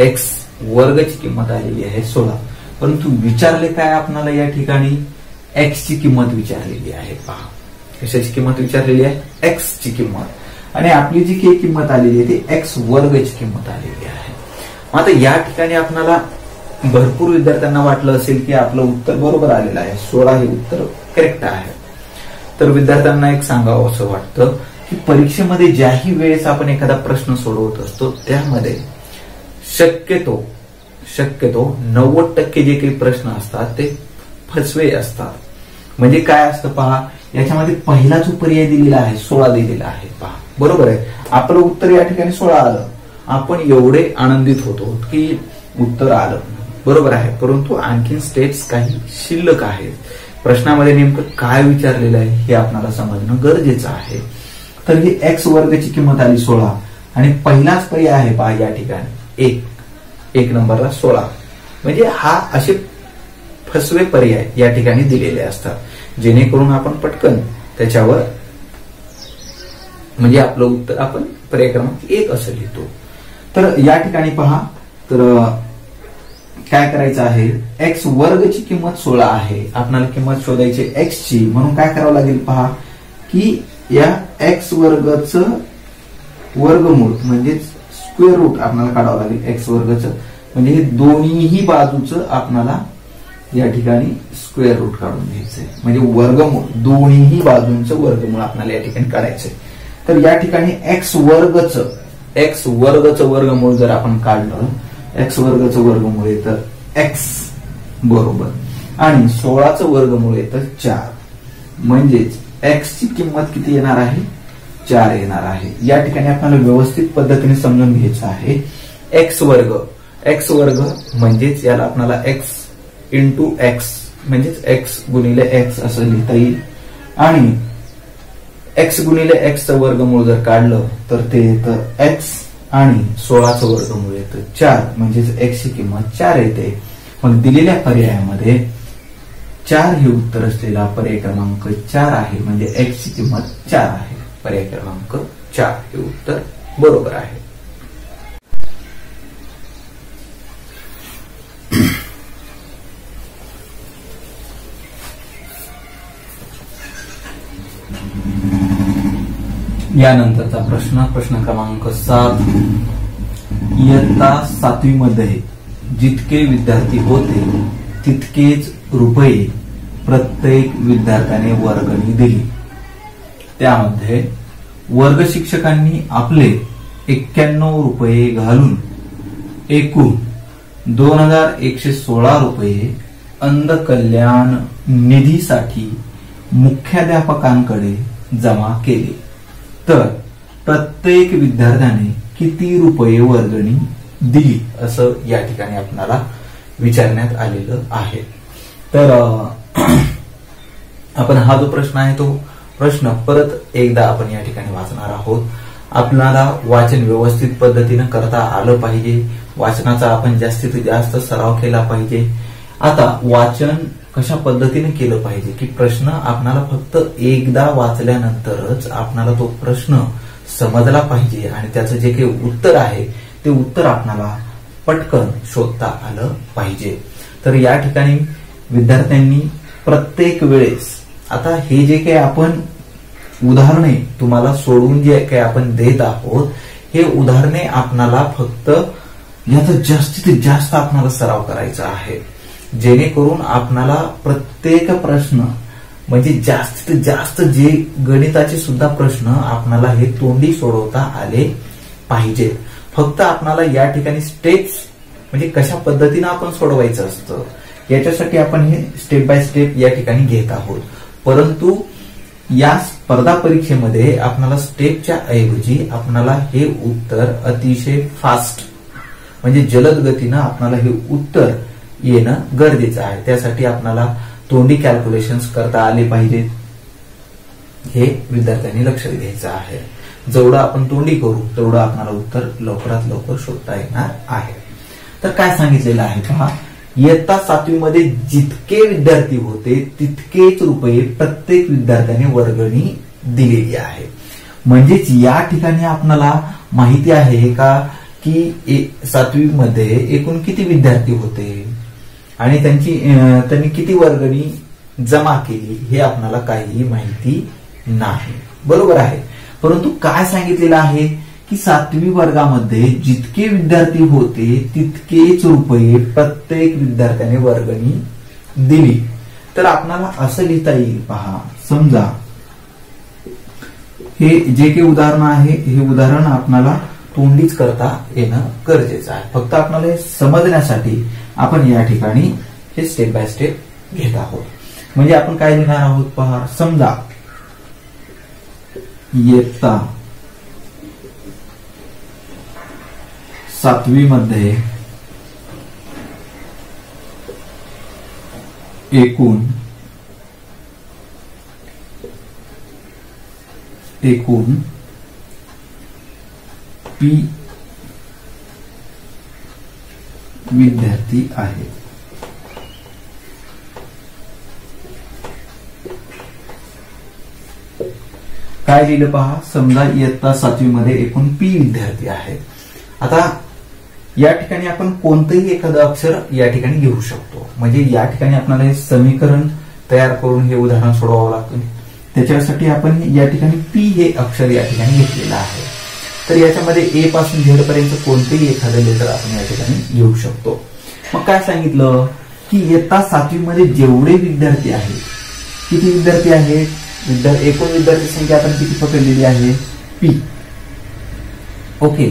x वर्गची किंमत आलेली आहे 16. परंतु विचारले काय आपल्याला या ठिकाणी, x ची किंमत विचारलेली आहे. पहा कशाची किंमत विचारलेली आहे, x ची किंमत. आणि आपली जी काही किंमत आलेली आहे ती x वर्गची किंमत आलेली आहे. आता या ठिकाणी आपल्याला भरपूर विद्यार्थ्यांना वाटलं असेल की आपलं उत्तर बरोबर आलेलं आहे, 16 हे उत्तर करेक्ट आहे. तर विद्यार्थ्यांना एक सांगावं असं वाटतं की परीक्षेमध्ये ज्याही वेळेस आपण एखादा प्रश्न सोडवत असतो त्यामध्ये शक्यतो 90% जे काही प्रश्न असतात ते फसवे असतात. म्हणजे काय असतं पहा, याच्यामध्ये पहिला जो पर्याय दिलेला आहे 16 दिलेला आहे. पहा बरोबर आहे, आपलं उत्तर या ठिकाणी 16 आलं. आपण एवढे आनंदित होतो की उत्तर आलं, बरोबर आहे. परंतु आणखीन स्टेप्स काही शिल्लक आहेत. प्रश्नामध्ये नेमकं काय विचारलेलं आहे हे आपल्याला समजणं गरजेचं आहे. तर ही x वर्गची किंमत आली 16 आणि पहिलाच पर्याय आहे पहा या ठिकाणी 1 नंबरला 16. म्हणजे हा असे फसवे पर्याय या ठिकाणी दिलेले असतात, जेणेकरून आपण पटकन त्याच्यावर म्हणजे आपलं उत्तर आपण पर्याय क्रमांक 1 असं लिहितो. तर या ठिकाणी पहा, तर काय करायचं आहे, x वर्गची किंमत 16 आहे. आपल्याला किंमत शोधायची x ची, म्हणून काय करावं लागेल पहा, की या x वर्गचं वर्गमूळ म्हणजे स्क्वेअर रूट आपल्याला काढावं लागेल x वर्गचं. म्हणजे हे दोन्हीही बाजूचं आपल्याला या ठिकाणी स्क्वेअर रूट काढून घ्यायचंय. म्हणजे वर्गमूळ दोन्हीही बाजूंचं वर्गमूळ आपल्याला या ठिकाणी काढायचंय. तर या ठिकाणी x वर्गचं वर्गमूळ जर आपण काढलं, x वर्गचं वर्गमूळ येतं x बरोबर आणि 16चं वर्गमूळ येतं 4. म्हणजेच x ची किंमत किती येणार आहे, 4 येणार आहे. या ठिकाणी आपल्याला व्यवस्थित पद्धतीने समजून घ्यायचं आहे. x वर्ग म्हणजेच याला आपल्याला x इंटू x म्हणजेच x गुणिले x असं लिहिता येईल. आणि x गुणिले x चं वर्गमूळ जर काढलं तर ते येतं x आणि 16चं वर्गमूळ येतं 4. म्हणजेच x ची किंमत 4 येते. मग दिलेल्या पर्यायामध्ये 4 हे उत्तर असलेला पर्याय क्रमांक 4 आहे. म्हणजे x ची किंमत 4 आहे. पर्याय क्रमांक 4 हे उत्तर बरोबर आहे. यानंतरचा प्रश्न क्रमांक 7, इयत्ता 7वी मध्ये जितके विद्यार्थी होते तितकेच रुपये प्रत्येक विद्यार्थ्याने वर्गणी दिली. त्यामध्ये वर्ग शिक्षकांनी आपले 91 रुपये घालून एकूण 2116 रुपये अंध कल्याण निधीसाठी मुख्याध्यापकांकडे जमा केले. तर प्रत्येक विद्यार्थ्याने किती रुपये वर्गणी दिली असं या ठिकाणी आपल्याला विचारण्यात आलेलं आहे. तर आपण हा जो प्रश्न आहे तो प्रश्न परत एकदा आपण या ठिकाणी वाचणार आहोत. आपल्याला वाचन व्यवस्थित पद्धतीने करता आलं पाहिजे. वाचनाचा आपण जास्तीत जास्त सराव केला पाहिजे. आता वाचन कशा पद्धतीने केलं पाहिजे की प्रश्न आपल्याला फक्त एकदा वाचल्यानंतरच आपल्याला तो प्रश्न समजला पाहिजे आणि त्याचं जे काही उत्तर आहे ते उत्तर आपल्याला पटकन शोधता आलं पाहिजे. तर या ठिकाणी विद्यार्थ्यांनी प्रत्येक वेळेस आता हे जे काही आपण उदाहरणे तुम्हाला सोडून जे काही आपण देत आहोत हे उदाहरणे आपल्याला फक्त याचा जास्तीत जास्त आपल्याला सराव करायचा आहे, जेणेकरून आपल्याला प्रत्येक प्रश्न म्हणजे जास्तीत जास्त जे गणिताचे सुद्धा प्रश्न आपल्याला हे तोंडी सोडवता आले पाहिजे. फक्त आपल्याला या ठिकाणी स्टेप्स म्हणजे कशा पद्धतीने आपण सोडवायचं असतं याच्यासाठी आपण हे स्टेप बाय स्टेप या ठिकाणी घेत आहोत. परंतु या स्पर्धा परीक्षेमध्ये आपल्याला स्टेपच्या ऐवजी आपल्याला हे उत्तर अतिशय फास्ट म्हणजे जलद गतीनं आपल्याला हे उत्तर येणं गरजेचं आहे. त्यासाठी आपल्याला तोंडी कॅल्क्युलेशन्स करता आले पाहिजेत. हे विद्यार्थ्यांनी लक्ष द्यायचं आहे. जेवढं आपण तोंडी करू तेवढं आपल्याला उत्तर लवकरात लवकर शोधता येणार आहे. तर काय सांगितलेलं आहे पहा, इयत्ता 7वी मध्ये जितके विद्यार्थी होते तितकेच रुपये प्रत्येक विद्यार्थ्याने वर्गणी दिलेली आहे. म्हणजेच या ठिकाणी आपल्याला माहिती आहे का की 7वी मध्ये एकूण किती विद्यार्थी होते आणि त्यांनी किती वर्गणी जमा केली हे आपल्याला काहीही माहिती नाही. बरोबर आहे. परंतु काय सांगितलेलं आहे की 7वी वर्गामध्ये जितके विद्यार्थी होते तितकेच रुपये प्रत्येक विद्यार्थ्याने वर्गणी दिली. तर आपल्याला असं लिहिता येईल पहा, समजा हे जे काही उदाहरण आहे हे उदाहरण आपल्याला तोंडीच करता येणं गरजेचं आहे. फक्त आपल्याला हे समजण्यासाठी आपण या ठिकाणी हे स्टेप बाय स्टेप घेत आहोत. म्हणजे आपण काय लिहिणार आहोत पहा, समजा इयत्ता 7वी मध्ये एकूण P विद्यार्थी आहेत. काय लिहिलं पहा, समजा इयत्ता 7वी मध्ये एकूण P विद्यार्थी आहेत. आता या ठिकाणी आपण कोणतंही एखादं अक्षर या ठिकाणी घेऊ शकतो. म्हणजे या ठिकाणी आपल्याला हे समीकरण तयार करून हे उदाहरण सोडवावं लागतं. त्याच्यासाठी आपण या ठिकाणी P हे अक्षर या ठिकाणी घेतलेलं आहे. तर याच्यामध्ये A पासून Z पर्यंत कोणतेही एखादं लेटर आपण या ठिकाणी घेऊ शकतो. मग काय सांगितलं की इयत्ता 7वी मध्ये जेवढे विद्यार्थी आहेत, किती विद्यार्थी आहेत, एकूण विद्यार्थी संख्या आपण किती पकडलेली आहे, P. ओके,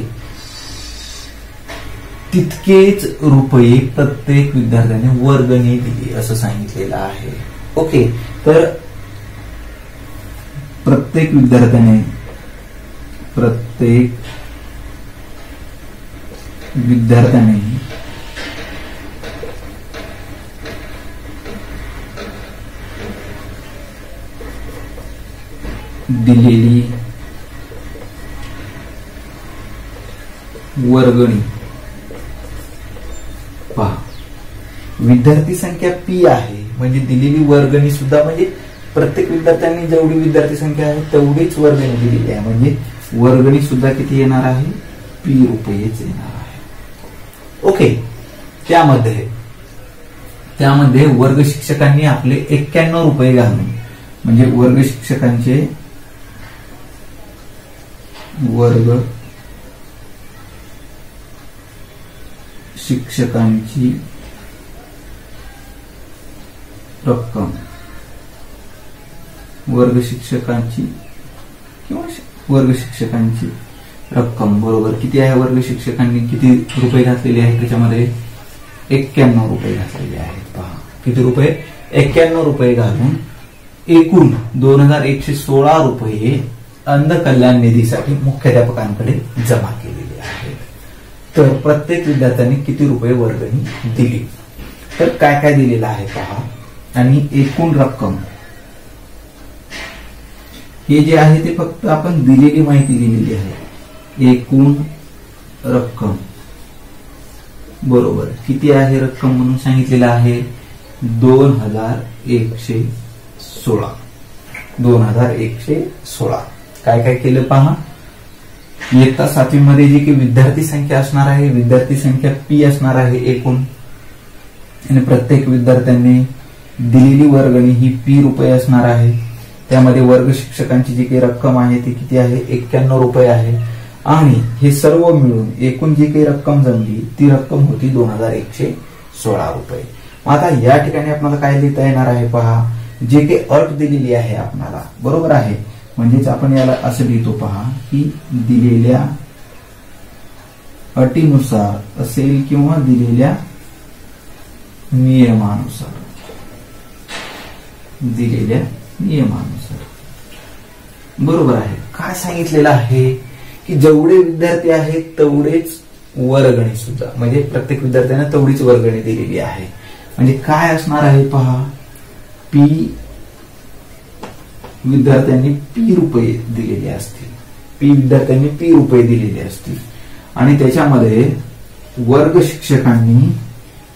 तितकेच रुपये प्रत्येक विद्यार्थ्याने वर्गणी दिली असं सांगितलेलं आहे. ओके, तर प्रत्येक विद्यार्थ्याने दिलेली वर्गणी पहा, विद्यार्थी संख्या P आहे म्हणजे दिलेली वर्गणी सुद्धा म्हणजे प्रत्येक विद्यार्थ्यांनी जेवढी विद्यार्थी संख्या आहे तेवढीच वर्गणी दिलेली आहे. म्हणजे वर्गणी सुद्धा किती येणार आहे, P रुपयेच येणार आहे. ओके, त्यामध्ये वर्ग शिक्षकांनी आपले 91 रुपये घालून म्हणजे वर्ग शिक्षकांचे वर्ग शिक्षकांची रक्कम, वर्ग शिक्षकांची किंवा वर्ग शिक्षकांची रक्कम बरोबर किती आहे? वर्ग शिक्षकांनी किती रुपये घातलेले आहेत त्याच्यामध्ये? 91 रुपये घातलेले आहेत. पहा किती रुपये? 91 रुपये घालून एकूण 2116 रुपये अंध कल्याण निधीसाठी मुख्याध्यापकांकडे जमा केलेले आहेत. तर प्रत्येक विद्यार्थ्यांनी किती रुपये वर्गणी दिली? तर काय काय दिलेलं आहे पहा. आणि एकूण रक्कम हे जे आहे ते फक्त आपण दिलेली माहिती दिलेली आहे. एकूण रक्कम बरोबर किती आहे रक्कम म्हणून सांगितलेलं आहे? 2116. 2116. काय काय केलं पहा. इयत्ता 7वी मध्ये जी काही विद्यार्थी संख्या असणार आहे, विद्यार्थी संख्या P असणार आहे एकूण, आणि प्रत्येक विद्यार्थ्यांनी दिलेली वर्गणी ही P रुपये असणार आहे. त्यामध्ये वर्ग शिक्षकांची जी काही रक्कम आहे ती किती आहे? 91 रुपये आहे. आणि हे सर्व मिळून एकूण जी काही रक्कम जमली ती रक्कम होती 2116 रुपये. आता या ठिकाणी आपल्याला काय लिहिता येणार आहे पहा. जे काही अट दिलेली आहे आपल्याला बरोबर आहे, म्हणजेच आपण याला असं लिहितो पहा की दिलेल्या अटीनुसार असेल किंवा दिलेल्या नियमानुसार. दिलेल्या नियमानुसार बरोबर आहे. काय सांगितलेलं आहे की जेवढे विद्यार्थी आहेत तेवढेच वर्गणी सुद्धा, म्हणजे प्रत्येक विद्यार्थ्यांना तेवढीच वर्गणी दिलेली आहे. म्हणजे काय असणार आहे पहा. P विद्यार्थ्यांनी P रुपये दिलेले असतील. P विद्यार्थ्यांनी P रुपये दिलेले असतील. आणि त्याच्यामध्ये वर्ग शिक्षकांनी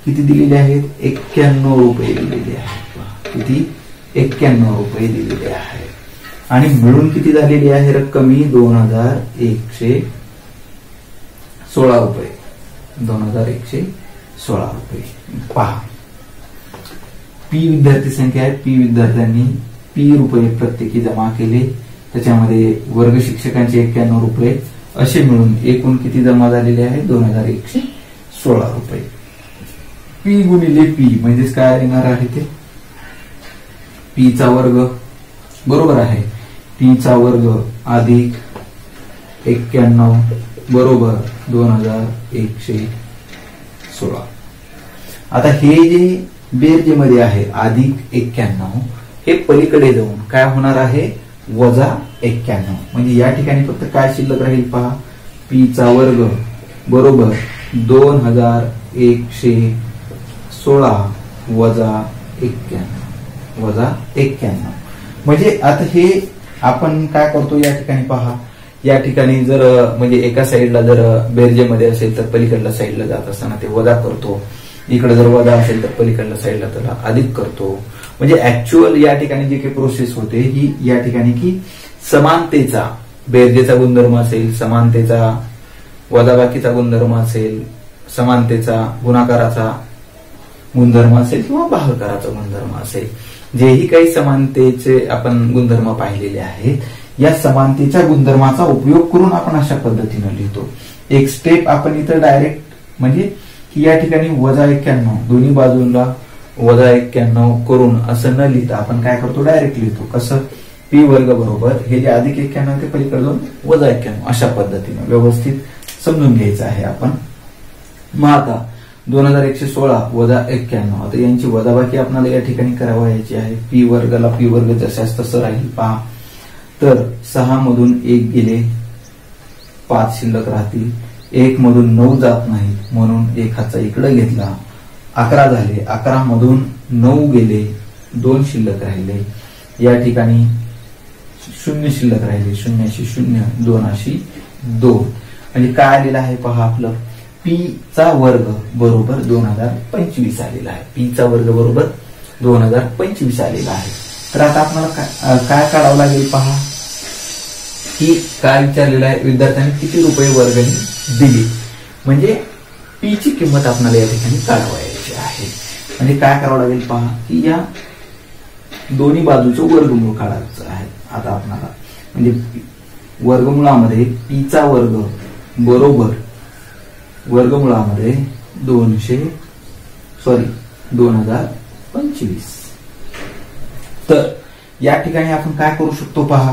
किती दिलेले आहेत? 91 रुपये दिलेले आहेत. किती? 91 रुपये दिलेले आहेत. आणि मिळून किती झालेली आहे रक्कम? 2116 रुपये. 2116 रुपये. पहा P विद्यार्थी संख्या आहे. P विद्यार्थ्यांनी P रुपये प्रत्येकी जमा केले. त्याच्यामध्ये वर्ग शिक्षकांचे 91 रुपये असे मिळून एकूण किती जमा झालेले आहे? 2116 रुपये. P गुणिले P म्हणजेच काय येणार आहे ते? P चा वर्ग बरोबर आहे. P चा वर्ग अधिक 91 बरोबर 2116. आता हे जे बेरजे मध्ये आहे अधिक 91 हे पलीकडे जाऊन काय होणार आहे? वजा 91. म्हणजे या ठिकाणी फक्त काय शिल्लक राहील पहा. P चा वर्ग बरोबर 2116 वजा 91. म्हणजे आता हे आपण काय करतो या ठिकाणी पहा. या ठिकाणी जर म्हणजे एका साईडला जर बेरजेमध्ये असेल तर पलीकडल्या साईडला जात असताना ते वजा करतो. इकडे जर वजा असेल तर पलीकडल्या साईडला त्याला अधिक करतो. म्हणजे ऍक्च्युअल या ठिकाणी जी काही प्रोसेस होते ही या ठिकाणी की समानतेचा बेरजेचा गुणधर्म असेल, समानतेचा वजाबाकीचा गुणधर्म असेल, समानतेचा गुणाकाराचा गुणधर्म असेल किंवा भागाकाराचा गुणधर्म असेल, जेही काही समानतेचे आपण गुणधर्म पाहिलेले आहेत या समानतेच्या गुणधर्माचा उपयोग करून आपण अशा पद्धतीने लिहितो. एक स्टेप आपण इथं डायरेक्ट म्हणजे की या ठिकाणी वजा 91 दोन्ही बाजूला वजा 91 करून असं न लिहिता आपण काय करतो? डायरेक्ट लिहितो. कसं? P वर्ग बरोबर हे जे अधिक 91 ते पलीकडे जाऊन वजा 91 अशा पद्धतीने व्यवस्थित समजून घ्यायचं आहे आपण. मग आता 2116 वजा 91 आता यांची वजाबाकी आपल्याला या ठिकाणी करावयाची आहे. P वर्गाला P वर्ग जशाच तसं राहील पहा. तर 6 मधून 1 गेले 5 शिल्लक राहतील. 1 मधून 9 जात नाही म्हणून 1 हातचा इकडे घेतला. 11 झाले. 11 मधून 9 गेले 2 शिल्लक राहिले. या ठिकाणी 0 शिल्लक राहिले. 0शी 0 2शी 2 म्हणजे काय आलेलं आहे पहा आपलं P चा वर्ग बरोबर 2025 आलेला आहे. P चा वर्ग बरोबर 2025 आलेला आहे. तर आता आपल्याला काय काढावं लागेल पहा की काय विचारलेलं आहे विद्यार्थ्यांनी किती रुपये वर्गणी दिली. म्हणजे P ची किंमत आपल्याला या ठिकाणी काढावयाची आहे. म्हणजे काय करावं लागेल पहा की या दोन्ही बाजूचं वर्गमूळ काढायचं आहे आता आपल्याला. म्हणजे वर्गमुळामध्ये पीचा वर्ग बरोबर वर्गमुळामध्ये 2025. तर या ठिकाणी आपण काय करू शकतो पहा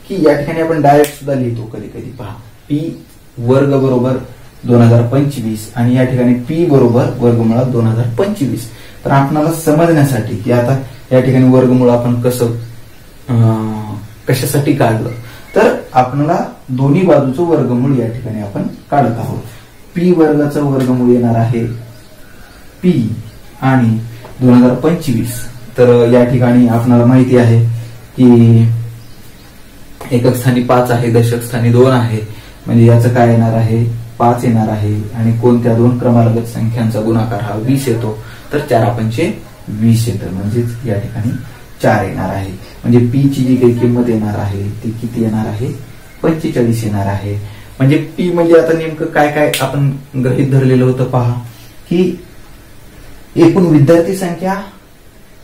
की या ठिकाणी आपण डायरेक्ट सुद्धा लिहितो कधी कधी पहा पी वर्ग बरोबर 2025 आणि या ठिकाणी पी बरोबर वर्गमुळात 2025. तर आपल्याला समजण्यासाठी की आता या ठिकाणी वर्गमूळ आपण कशासाठी काढलं तर आपल्याला दोन्ही बाजूचं वर्गमूळ या ठिकाणी आपण काढत आहोत. पी वर्गाचं वर्गमूळ येणार आहे पी आणि 2025. तर या ठिकाणी आपल्याला माहिती आहे की एकक स्थानी 5 आहे, दशक स्थानी 2 आहे, म्हणजे याचं काय येणार आहे 5 येणार आहे आणि कोणत्या दोन क्रमालगत संख्यांचा गुणाकार हा 20 येतो. तर 4×5 येतं म्हणजेच या ठिकाणी 4 येणार आहे. म्हणजे पी ची जी काही किंमत येणार आहे ती किती येणार आहे 45 येणार आहे. म्हणजे पी म्हणजे आता नेमकं काय काय आपण गृहीत धरलेलं होतं पहा की एकूण विद्यार्थी संख्या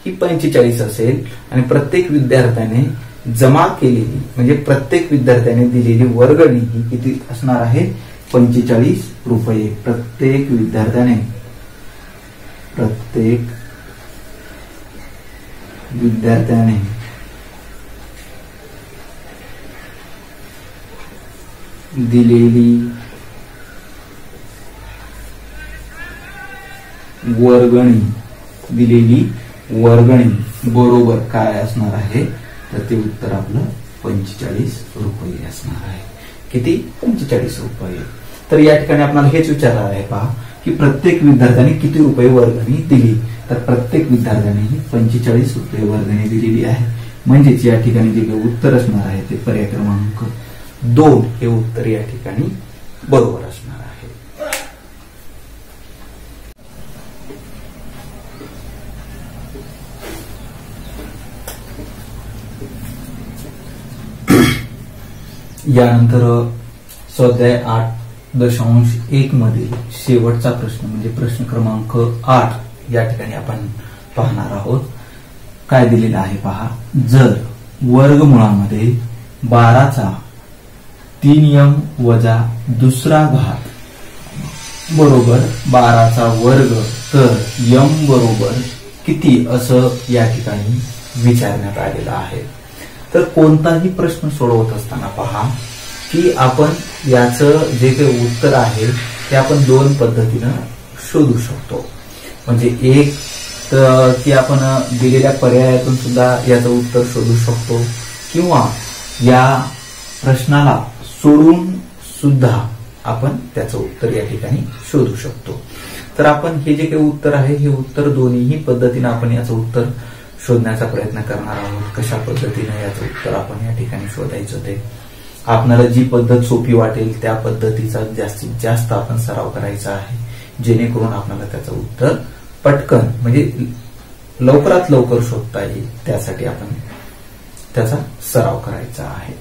ही 45 असेल आणि प्रत्येक विद्यार्थ्याने जमा केलेली म्हणजे प्रत्येक विद्यार्थ्याने दिलेली वर्गणी ही किती असणार आहे 45 रुपये. प्रत्येक विद्यार्थ्याने दिलेली वर्गणी बरोबर काय असणार आहे तर ते उत्तर आपलं 45 रुपये असणार आहे. किती 45 रुपये. तर या ठिकाणी आपल्याला हेच विचारणार आहे पहा की प्रत्येक विद्यार्थ्याने किती रुपये वर्गणी दिली. तर प्रत्येक विद्यार्थ्याने 45 रुपये वर्गणी दिलेली आहे. म्हणजेच या ठिकाणी जे काही उत्तर असणार आहे ते पर्याय क्रमांक 2 हे उत्तर या ठिकाणी बरोबर असणार आहे. यानंतर स्वाध्याय 8.1 मधील शेवटचा प्रश्न म्हणजे प्रश्न क्रमांक 8 या ठिकाणी आपण पाहणार आहोत. काय दिलेलं आहे पहा. जर वर्गमुळामध्ये 12चा 3m वजा दुसरा घात बरोबर 12चा वर्ग तर m बरोबर किती असं या ठिकाणी विचारण्यात आलेलं आहे. तर कोणताही प्रश्न सोडवत असताना पहा की आपण याचं जे काही उत्तर आहे ते आपण 2 पद्धतीनं शोधू शकतो. म्हणजे एक तर की आपण दिलेल्या पर्यायातून सुद्धा याचं उत्तर शोधू शकतो किंवा या प्रश्नाला सोडून सुद्धा आपण त्याचं उत्तर या ठिकाणी शोधू शकतो. तर आपण हे जे काही उत्तर आहे हे उत्तर दोन्ही पद्धतीनं आपण याचं उत्तर शोधण्याचा प्रयत्न करणार आहोत. कशा पद्धतीने याचं उत्तर आपण या ठिकाणी शोधायचं ते आपल्याला जी पद्धत सोपी वाटेल त्या पद्धतीचा जास्तीत जास्त आपण सराव करायचा आहे जेणेकरून आपल्याला त्याचं उत्तर पटकन म्हणजे लवकरात लवकर शोधता येईल. त्यासाठी आपण त्याचा सराव करायचा आहे.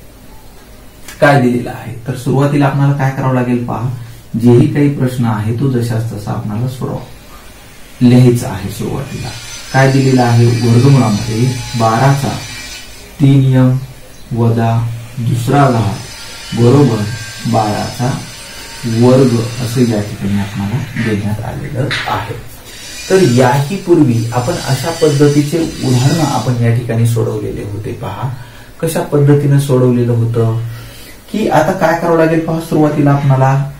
काय दिलेलं आहे तर सुरुवातीला आपल्याला काय करावं लागेल पहा. जेही काही प्रश्न आहे तो जशाच तसा आपल्याला लिहायचा आहे. सुरुवातीला काय दिलेलं आहे वर्गमुळामध्ये 12चा 3m वजा दुसरा घात बरोबर 12चा वर्ग असं या ठिकाणी आपल्याला देण्यात आलेलं आहे. तर याही पूर्वी आपण अशा पद्धतीचे उदाहरण आपण या ठिकाणी सोडवलेले होते पहा. कशा पद्धतीने सोडवलेलं होतं की आता काय करावं लागेल पहा. सुरुवातीला आपल्याला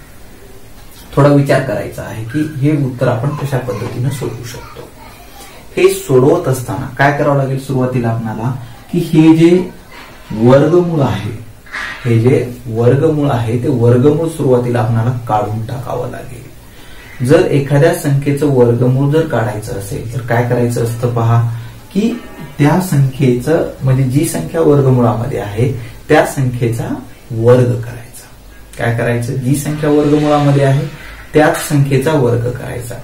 थोडा विचार करायचा आहे की हे उत्तर आपण कशा पद्धतीने सोडवू शकतो. हे सोडवत असताना काय करावं लागेल सुरुवातीला आपल्याला की हे जे वर्गमूळ आहे ते वर्गमूळ सुरुवातीला आपल्याला काढून टाकावं लागेल. जर एखाद्या संख्येचं वर्गमूळ जर काढायचं असेल तर काय करायचं असतं पहा की त्या संख्येचं म्हणजे जी संख्या वर्गमुळामध्ये आहे त्या संख्येचा वर्ग करायचा. काय करायचं जी संख्या वर्गमुळामध्ये आहे त्याच संख्येचा वर्ग करायचा.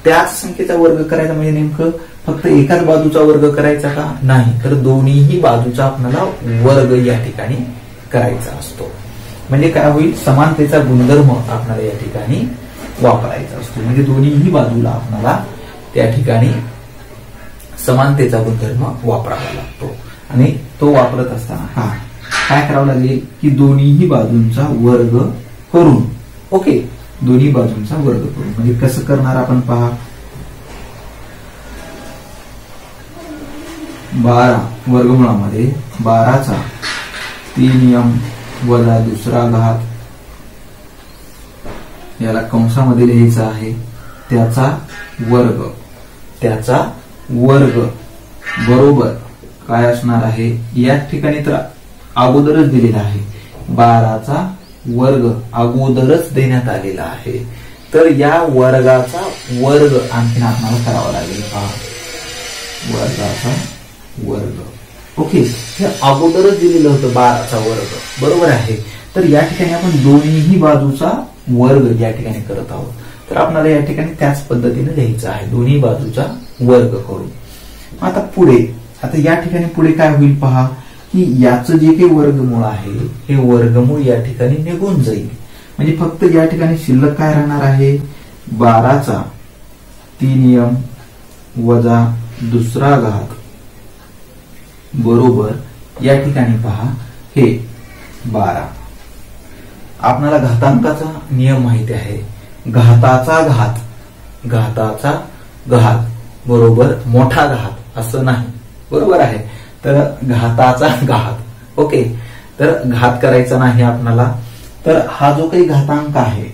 त्याच संख्येचा वर्ग करायचा म्हणजे नेमकं फक्त एकाच बाजूचा वर्ग करायचा का नाही तर दोन्हीही बाजूचा आपल्याला वर्ग या ठिकाणी करायचा असतो. म्हणजे काय होईल समानतेचा गुणधर्म आपल्याला या ठिकाणी वापरायचा असतो. म्हणजे दोन्हीही बाजूला आपल्याला त्या ठिकाणी समानतेचा गुणधर्म वापरावा लागतो आणि तो वापरत असताना काय करावं लागेल की दोन्हीही बाजूंचा वर्ग करून, ओके, दोन्ही बाजूंचा वर्ग करून. म्हणजे कसं करणार आपण पहा. 12 वर्गमुळामध्ये 12चा 3m वजा दुसरा घात, याला कंसामध्ये लिहायचं आहे, त्याचा वर्ग बरोबर काय असणार आहे. या ठिकाणी तर अगोदरच दिलेला आहे, 12चा वर्ग अगोदरच देण्यात आलेला आहे. तर या वर्गाचा वर्ग आणखीन आपल्याला करावा लागेल. पहा, वर्गाचा वर्ग, ओके, हे अगोदरच दिलेलं होतं 12चा वर्ग, बरोबर आहे. तर या ठिकाणी आपण दोन्हीही बाजूचा वर्ग या ठिकाणी करत आहोत. तर आपल्याला या ठिकाणी त्याच पद्धतीने लिहायचं आहे, दोन्ही बाजूचा वर्ग करून. आता या ठिकाणी पुढे काय होईल पहा, की याचं जे काही वर्गमूळ आहे हे वर्गमूळ या ठिकाणी निघून जाईल. म्हणजे फक्त या ठिकाणी शिल्लक काय राहणार आहे, 12चा 3m वजा दुसरा घात बरोबर या ठिकाणी पहा हे 12. आपल्याला घातांकाचा नियम माहिती आहे, घाताचा घात बरोबर मोठा घात असं नाही, बरोबर आहे. तर घाताचा घात, ओके, तर घात करायचा नाही आपल्याला. तर हा जो काही घातांक आहे,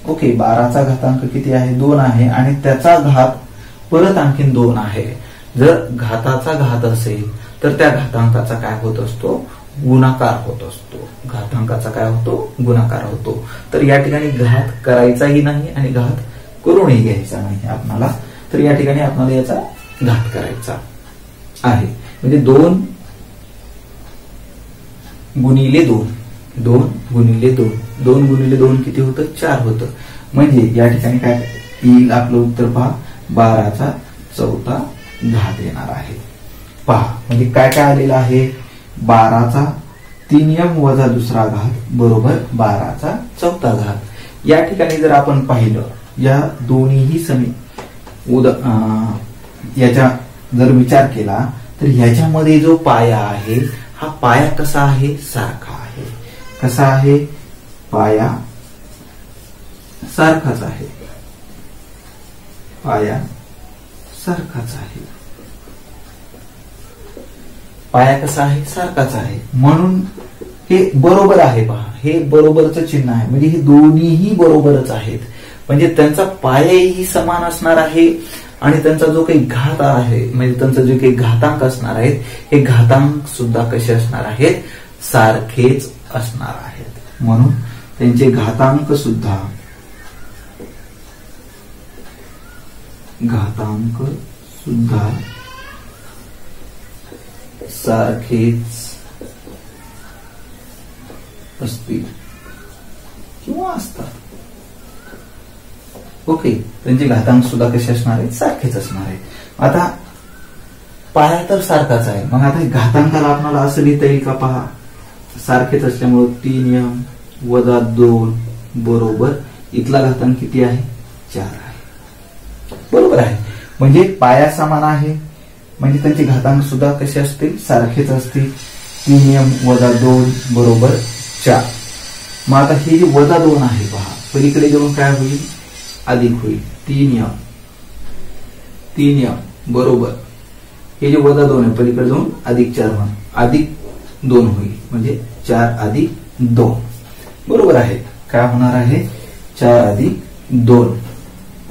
ओके, 12चा घातांक किती आहे, 2 आहे, आणि त्याचा घात परत आणखीन 2 आहे. जर घाताचा घात असेल तर त्या घातांकाचा काय होत असतो, गुणाकार होत असतो. घातांकाचा काय होतो, गुणाकार होतो. तर या ठिकाणी घात करायचाही नाही आणि घात करूनही घ्यायचा नाही आपल्याला. तर या ठिकाणी आपल्याला याचा घात करायचा आहे. म्हणजे 2 गुणिले 2, 2 गुणिले 2, 2 गुणिले 2 किती होतं, 4 होतं. म्हणजे या ठिकाणी काय येईल आपलं उत्तर पहा, 12चा चौथा घात येणार आहे. पहा, म्हणजे काय काय आलेलं आहे, 12चा 3m वजा दुसरा घात बरोबर 12चा चौथा घात. या ठिकाणी जर आपण पाहिलं, या दोन्हीही याचा जर विचार केला तर ह्याच्यामध्ये जो पाया आहे हा पाया कसा आहे, सारखा आहे. कसा आहे, पाया सारखाच आहे, पाया सारखाच आहे. पाया कसा आहे, सारखाच आहे. म्हणून हे बरोबर आहे. पहा, हे बरोबरचं चिन्ह आहे. म्हणजे हे दोन्हीही बरोबरच आहेत. म्हणजे त्यांचा पायाही समान असणार आहे आणि त्यांचा जो काही घात आहे, म्हणजे त्यांचा जे काही घातांक असणार आहेत, हे घातांक सुद्धा कसे असणार आहेत, सारखेच असणार आहेत. म्हणून त्यांचे घातांक सुद्धा सारखेच असतील किंवा असतात. ओके, त्यांचे घातांक सुद्धा कसे असणार आहेत, सारखेच असणार आहेत. आता पाया तर सारखाच आहे. मग आता घातांकाला आपल्याला असं लिहिता येईल का, पहा, सारखेच असल्यामुळे 3m वजा 2 बरोबर इथला घातांक किती आहे, 4 आहे, बरोबर आहे. म्हणजे पाया समान आहे, म्हणजे त्यांचे घातांक सुद्धा कसे असतील, सारखेच असतील. 3m वजा 2 बरोबर 4. मग आता हे जे वजा 2 आहे पहा, पलीकडे जाऊन काय होईल, अधिक होईल. 3m बरोबर हे जे वजा 2 आहे पलीकडे जाऊन अधिक 4 होईल, अधिक 2 होईल. म्हणजे 4 अधिक 2 बरोबर आहे. काय होणार आहे, 4 अधिक 2.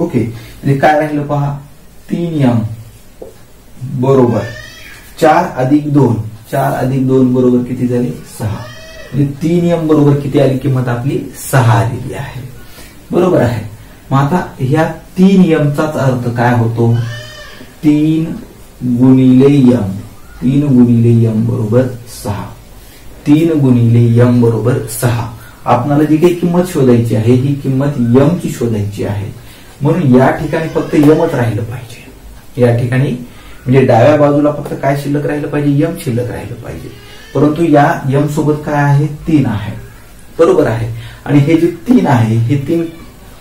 ओके, म्हणजे काय राहिलं पहा, 3m बरोबर 4 अधिक 2, 4 अधिक 2 बरोबर किती झाले, 6. म्हणजे 3m बरोबर किती आली किंमत आपली, 6 आलेली आहे, बरोबर आहे. मग आता ह्या 3mचाच अर्थ काय होतो, 3 गुणिले m, 3 गुणिले m बरोबर 6. 3 गुणिले m बरोबर 6. आपल्याला जी काही किंमत शोधायची आहे ही किंमत m ची शोधायची आहे. म्हणून या ठिकाणी फक्त mच राहिलं पाहिजे. या ठिकाणी म्हणजे डाव्या बाजूला फक्त काय शिल्लक राहिलं पाहिजे, m शिल्लक राहिलं पाहिजे. परंतु या m सोबत काय आहे, 3 आहे, बरोबर आहे. आणि हे जे 3 आहे, हे 3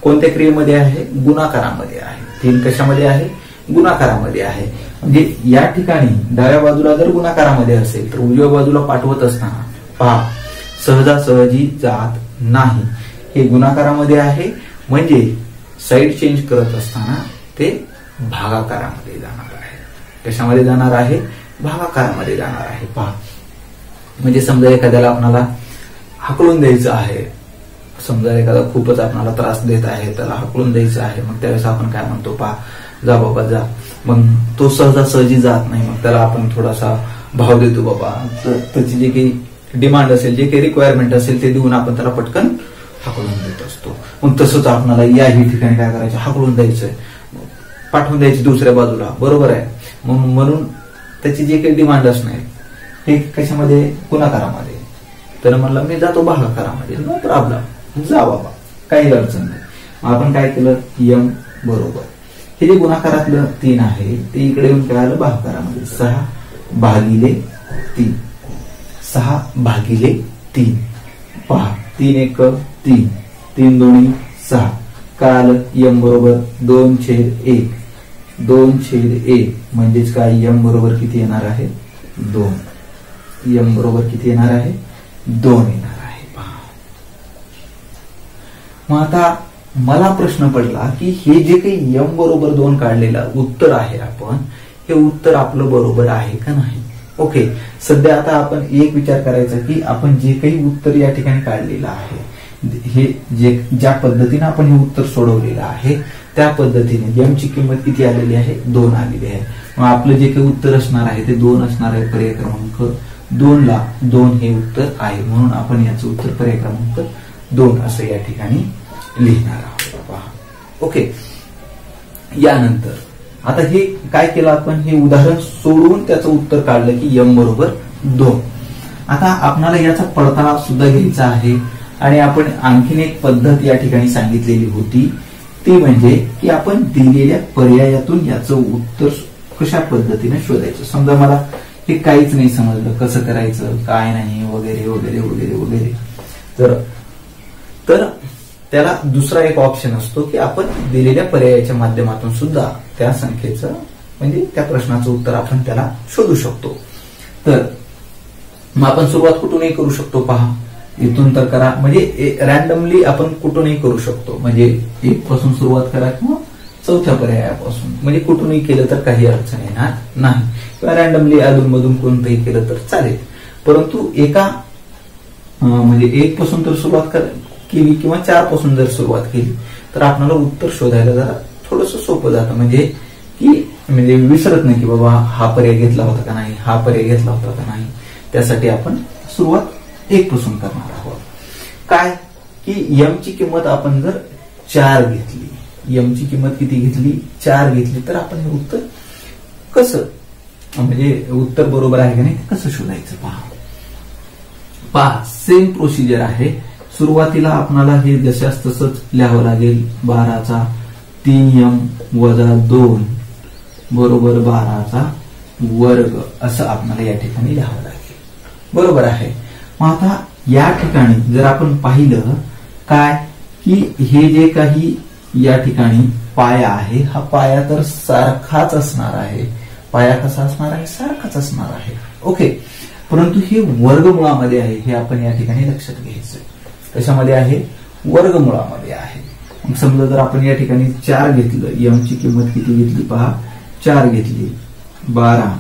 कोणत्या क्रियेमध्ये आहे, गुणाकारामध्ये आहे. 3 कशामध्ये आहे, गुणाकारामध्ये आहे. म्हणजे या ठिकाणी डाव्या बाजूला जर गुणाकारामध्ये असेल तर उजव्या बाजूला पाठवत असताना पहा, सहजासहजी जात नाही. हे गुणाकारामध्ये आहे, म्हणजे साईड चेंज करत असताना ते भागाकारामध्ये जाणार आहे. कशामध्ये जाणार आहे? भागाकारामध्ये जाणार आहे. पहा, म्हणजे समजा एखाद्याला आपल्याला हाकलून द्यायचं आहे, समजा एखादा खूपच आपल्याला त्रास देत आहे, त्याला हाकलून द्यायचं आहे, मग त्यावेळेस आपण काय म्हणतो? पहा, जा बाबा जा. मग तो सहजासहजी जात नाही, मग त्याला आपण थोडासा भाव देतो. बाबा त्याची जे काही डिमांड असेल, जे काही रिक्वायरमेंट असेल ते देऊन आपण त्याला पटकन हाकलून देत असतो. मग तसंच आपल्याला याही ठिकाणी काय करायचं? हाकलून द्यायचंय, पाठवून द्यायची दुसऱ्या बाजूला, बरोबर आहे. म्हणून त्याची जे काही डिमांड असणार हे कशामध्ये? गुणाकारामध्ये. तर म्हणलं मी जातो भागाकारामध्ये, नो प्रॉब्लेम, जा बाबा, काही अडचण नाही. आपण काय केलं? यम बरोबर हे जे गुणाकारातलं 3 आहे ते इकडे येऊन काय आलं? भागाकारामध्ये. 6/3, 6/3. पहा, 3 1 3, 3 2 6. काय आलं? यम बरोबर 2/1. 2/1 म्हणजेच काय? यम बरोबर किती येणार आहे? 2. यम बरोबर किती येणार आहे? 2 येणार आहे. पहा, मग आता मला प्रश्न पडला की हे जे काही यम बरोबर 2 काढलेलं उत्तर आहे, आपण हे उत्तर आपलं बरोबर आहे का नाही? ओके, सध्या आता आपण एक विचार करायचा की आपण जे काही उत्तर या ठिकाणी काढलेलं आहे, हे ज्या पद्धतीने आपण हे उत्तर सोडवलेलं आहे त्या पद्धतीने यम ची किंमत किती आलेली आहे? 2 आलेली आहे. मग आपलं जे काही उत्तर असणार आहे ते 2 असणार आहे. पर्याय क्रमांक 2 ला 2 हे उत्तर आहे, म्हणून आपण याचं उत्तर पर्याय क्रमांक 2 असं या ठिकाणी लिहिणार आहोत. पहा, ओके. यानंतर आता हे काय केलं आपण? हे उदाहरण सोडवून त्याचं उत्तर काढलं की यम बरोबर 2. आता आपल्याला याचा पडताळा सुद्धा घ्यायचा आहे, आणि आपण आणखीन एक पद्धत या ठिकाणी सांगितलेली होती, ती म्हणजे की आपण दिलेल्या पर्यायातून याचं उत्तर कशा पद्धतीने शोधायचं. समजा मला हे काहीच नाही समजलं, कसं करायचं, काय नाही, वगैरे वगैरे वगैरे वगैरे, तर त्याला दुसरा एक ऑप्शन असतो की आपण दिलेल्या पर्यायाच्या माध्यमातून सुद्धा त्या संख्येचं म्हणजे त्या प्रश्नाचं उत्तर आपण त्याला शोधू शकतो. तर मग आपण सुरुवात कुठूनही करू शकतो. पहा, इथून तर करा, म्हणजे रॅन्डमली आपण कुठूनही करू शकतो, म्हणजे 1 पासून सुरुवात करा किंवा 4थ्या पर्यायापासून, म्हणजे कुठूनही केलं तर काही अडचण येणार नाही, किंवा रॅन्डमली अधूनमधून कोणतंही केलं तर चालेल. परंतु एका म्हणजे 1 पासून तर सुरुवात केली किंवा 4 पासून जर सुरुवात केली तर आपल्याला उत्तर शोधायला जरा थोडंसं सोपं जातं, म्हणजे विसरत नाही की बाबा हा पर्याय घेतला होता का नाही, हा पर्याय घेतला होता का नाही. त्यासाठी आपण सुरुवात 1 पासून करणार आहोत. काय की यम ची किंमत आपण जर 4 घेतली, यम ची किंमत किती घेतली? 4 घेतली, तर आपण हे उत्तर कसं, म्हणजे उत्तर बरोबर आहे का नाही कसं शोधायचं? पहा, सेम प्रोसिजर आहे. सुरुवातीला आपल्याला हे जशाच तसंच लिहावं लागेल. 12चा 3m वजा 2 बरोबर 12चा वर्ग असं आपल्याला या ठिकाणी लिहावं लागेल, बरोबर आहे. मग आता या ठिकाणी जर आपण पाहिलं काय की हे जे काही या ठिकाणी पाया आहे, हा पाया तर सारखाच असणार आहे. पाया कसा असणार आहे? सारखाच असणार आहे. ओके, परंतु हे वर्गमुळामध्ये आहे, हे आपण या ठिकाणी लक्षात घ्यायचं. कशामध्ये आहे? वर्गमुळामध्ये आहे. मग समजा जर आपण या ठिकाणी 4 घेतलं, यम ची किंमत किती घेतली? पहा, 4 घेतली, 12.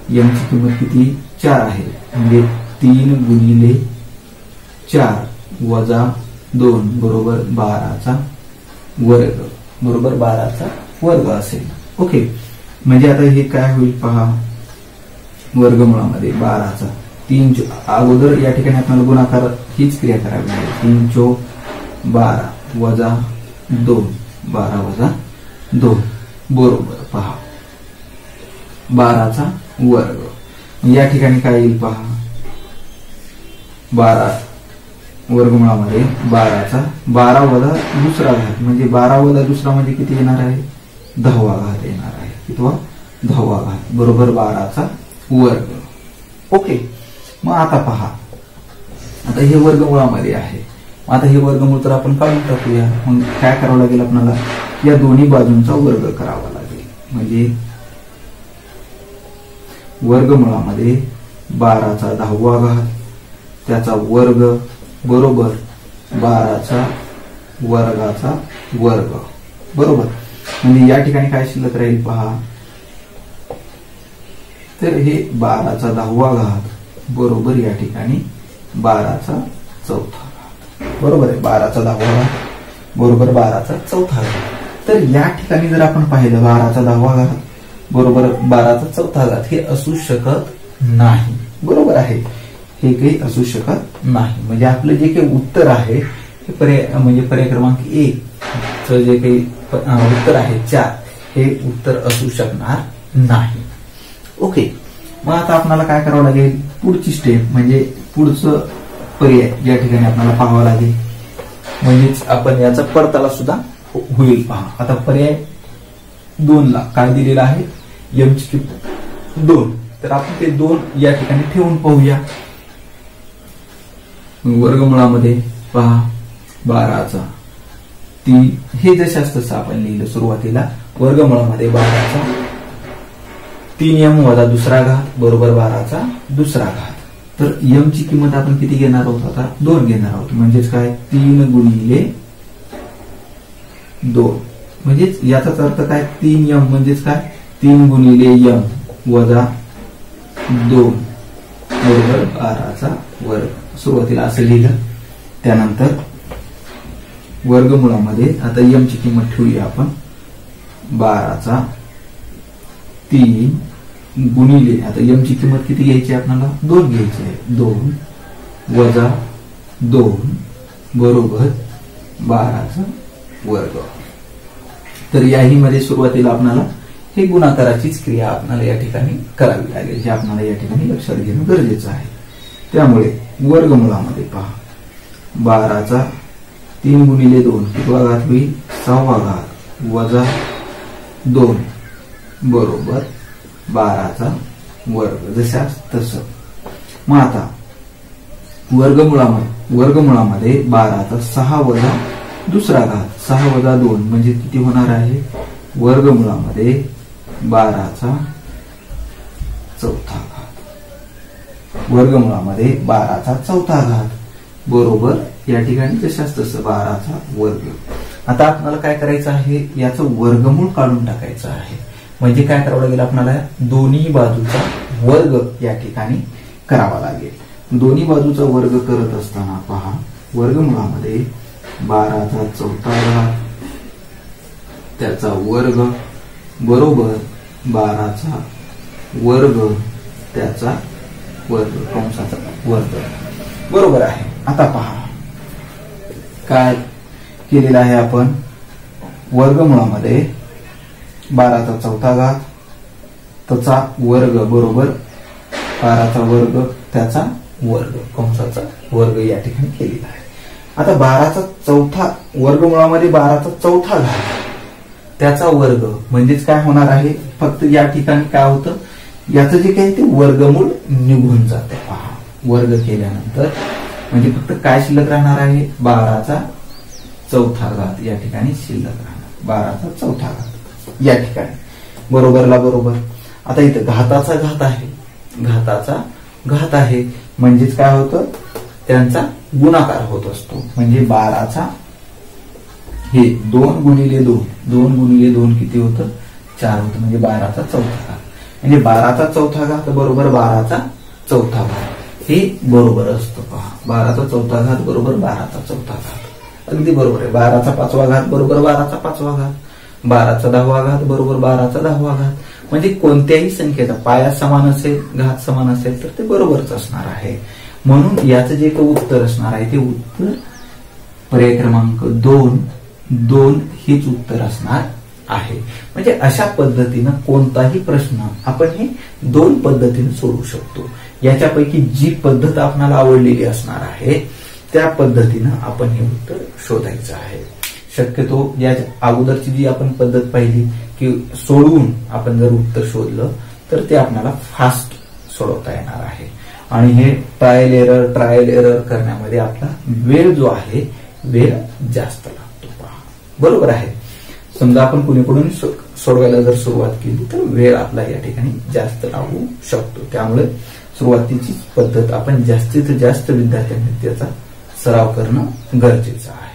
यम ची किंमत किती? 4 आहे, म्हणजे 3 गुणिले 4 वजा 2 बरोबर 12चा वर्ग बरोबर 12चा वर्ग असेल. ओके, म्हणजे आता हे काय होईल? पहा, वर्गमुळामध्ये 12चा 3 अगोदर या ठिकाणी आपल्याला गुणाकार हीच क्रिया करावी लागेल. 3 चौक 12 वजा 2, 12 वजा 2 बरोबर पहा 12चा वर्ग. या ठिकाणी काय येईल? पहा, 12 वर्गमुळामध्ये 12चा 12 वजा दुसरा घात, म्हणजे 12 वजा दुसरा म्हणजे किती येणार आहे? 10वा घात येणार आहे. कितवा? 10वा घात बरोबर 12चा वर्ग. ओके, मग आता पहा, आता हे वर्गमुळामध्ये आहे. आता हे वर्गमूळ तर आपण काढून टाकूया. मग काय करावं लागेल? आपल्याला या दोन्ही बाजूंचा वर्ग करावा लागेल. म्हणजे वर्गमुळामध्ये 12चा 10वा घात त्याचा वर्ग बरोबर 12चा वर्गाचा वर्ग बरोबर. म्हणजे या ठिकाणी काय शिल्लक राहील पहा, तर हे 12चा 10वा घात बरोबर या ठिकाणी 12चा चौथा घात बरोबर आहे. 12चा 10वा घात बरोबर 12चा चौथा घात. तर या ठिकाणी जर आपण पाहिलं 12चा 10वा घात बरोबर 12चा चौथा घात हे असू शकत नाही बरोबर आहे. हे काही असू शकत नाही. म्हणजे आपलं जे काही उत्तर आहे हे पर्याय क्रमांक 1 चं जे काही उत्तर आहे 4 हे उत्तर असू शकणार नाही. ओके. मग आता आपल्याला काय करावं लागेल, पुढची स्टेप म्हणजे पुढचं पर्याय या ठिकाणी आपल्याला पाहावं लागेल. म्हणजेच आपण याचा पडताळा सुद्धा होईल. पहा आता पर्याय 2 ला काय दिलेलं आहे, m ची किंमत 2. तर आपण ते 2 या ठिकाणी ठेवून पाहूया. वर्गमुळामध्ये पहा 12चा 3 हे जशाच तसं आपण लिहिलं सुरुवातीला. वर्गमुळामध्ये 12चा 3m वजा दुसरा घात बरोबर 12चा दुसरा घात. तर m ची किंमत आपण किती घेणार आहोत, आता 2 घेणार आहोत. म्हणजेच काय 3 गुणिले 2 म्हणजेच याचाच अर्थ काय 3m म्हणजेच काय 3 गुणिले m वजा 2 बरोबर 12चा वर्ग. सुरुवातीला असं लिहिलं. त्यानंतर वर्गमुळामध्ये आता m ची किंमत ठेवूया आपण 12चा 3 गुणिले आता m ची किंमत किती घ्यायची आपल्याला 2 घ्यायची आहे. 2 वजा 2 बरोबर 12चा वर्ग. तर याही मध्ये सुरुवातीला आपल्याला हे गुणाकाराचीच क्रिया आपल्याला या ठिकाणी करावी लागेल. हे आपल्याला या ठिकाणी लक्षात घेणं गरजेचं आहे. त्यामुळे वर्गमुळामध्ये पहा 12चा 3 गुणिले 2 कितवा घात होईल 6वा घात वजा 2 बरोबर 12चा वर्ग जशाच तसं. मग आता वर्गमुळामध्ये 12चा 6 वजा दुसरा घात 6 वजा 2 म्हणजे किती होणार आहे, वर्गमुळामध्ये 12चा चौथा घात. वर्गमुळामध्ये 12चा चौथा घात बरोबर या ठिकाणी जशाच तसं 12चा वर्ग. आता आपल्याला काय करायचं आहे, याचं वर्गमूळ काढून टाकायचं आहे. म्हणजे काय करावं लागेल आपल्याला, दोन्ही बाजूचा वर्ग या ठिकाणी करावा लागेल. दोन्ही बाजूचा वर्ग करत असताना पहा वर्गमुळामध्ये 12चा चौथा घात त्याचा वर्ग बरोबर 12चा वर्ग त्याचा वर्ग कंसाचा वर्ग बरोबर आहे. आता पहा काय केलेलं आहे आपण, वर्गमुळामध्ये 12चा चौथा घात त्याचा वर्ग बरोबर 12चा वर्ग त्याचा वर्ग कंसाचा वर्ग या ठिकाणी केलेला आहे. आता 12चा चौथा वर्गमुळामध्ये 12चा चौथा घात त्याचा वर्ग म्हणजेच काय होणार आहे, फक्त या ठिकाणी काय होतं, याचं जे काही ते वर्गमूळ निघून जाते. पहा वर्ग केल्यानंतर म्हणजे फक्त काय शिल्लक राहणार आहे, 12चा चौथा घात या ठिकाणी शिल्लक राहणार. 12चा चौथा घात या ठिकाणी बरोबरला बरोबर. आता इथं घाताचा घात आहे, घाताचा घात आहे म्हणजेच काय होतं, त्यांचा गुणाकार होत असतो. म्हणजे 12चा हे 2 गुणिले 2 2 गुणिले 2 किती होतं 4 होतं. म्हणजे 12चा चौथा घात. म्हणजे 12चा चौथा घात बरोबर 12चा चौथा घात हे बरोबर असतं. पहा 12चा चौथा घात बरोबर 12चा चौथा घात अगदी बरोबर आहे. 12चा 5वा घात बरोबर 12चा 5वा घात. 12चा 10वा घात बरोबर 12चा 10वा घात. म्हणजे कोणत्याही संख्येचा पाया समान असेल, घात समान असेल तर ते बरोबरच असणार आहे. म्हणून याचं जे काही उत्तर असणार आहे ते उत्तर पर्याय क्रमांक 2 हेच उत्तर असणार आहे. म्हणजे अशा पद्धतीनं कोणताही प्रश्न आपण हे 2 पद्धतीने सोडवू शकतो. याच्यापैकी जी पद्धत आपल्याला आवडलेली असणार आहे त्या पद्धतीनं आपण हे उत्तर शोधायचं आहे. शक्यतो या अगोदरची जी आपण पद्धत पाहिली की सोडवून आपण जर उत्तर शोधलं तर ते आपल्याला फास्ट सोडवता येणार आहे. आणि हे ट्रायल एरर करण्यामध्ये आपला वेळ जो आहे वेळ जास्त लागतो. पहा बरोबर आहे. समजा आपण कुणीकडून सोडवायला जर सुरुवात केली तर वेळ आपला या ठिकाणी जास्त लागू शकतो. त्यामुळे सुरुवातीची पद्धत आपण जास्तीत जास्त विद्यार्थ्यांनी त्याचा सराव करणं गरजेचं आहे.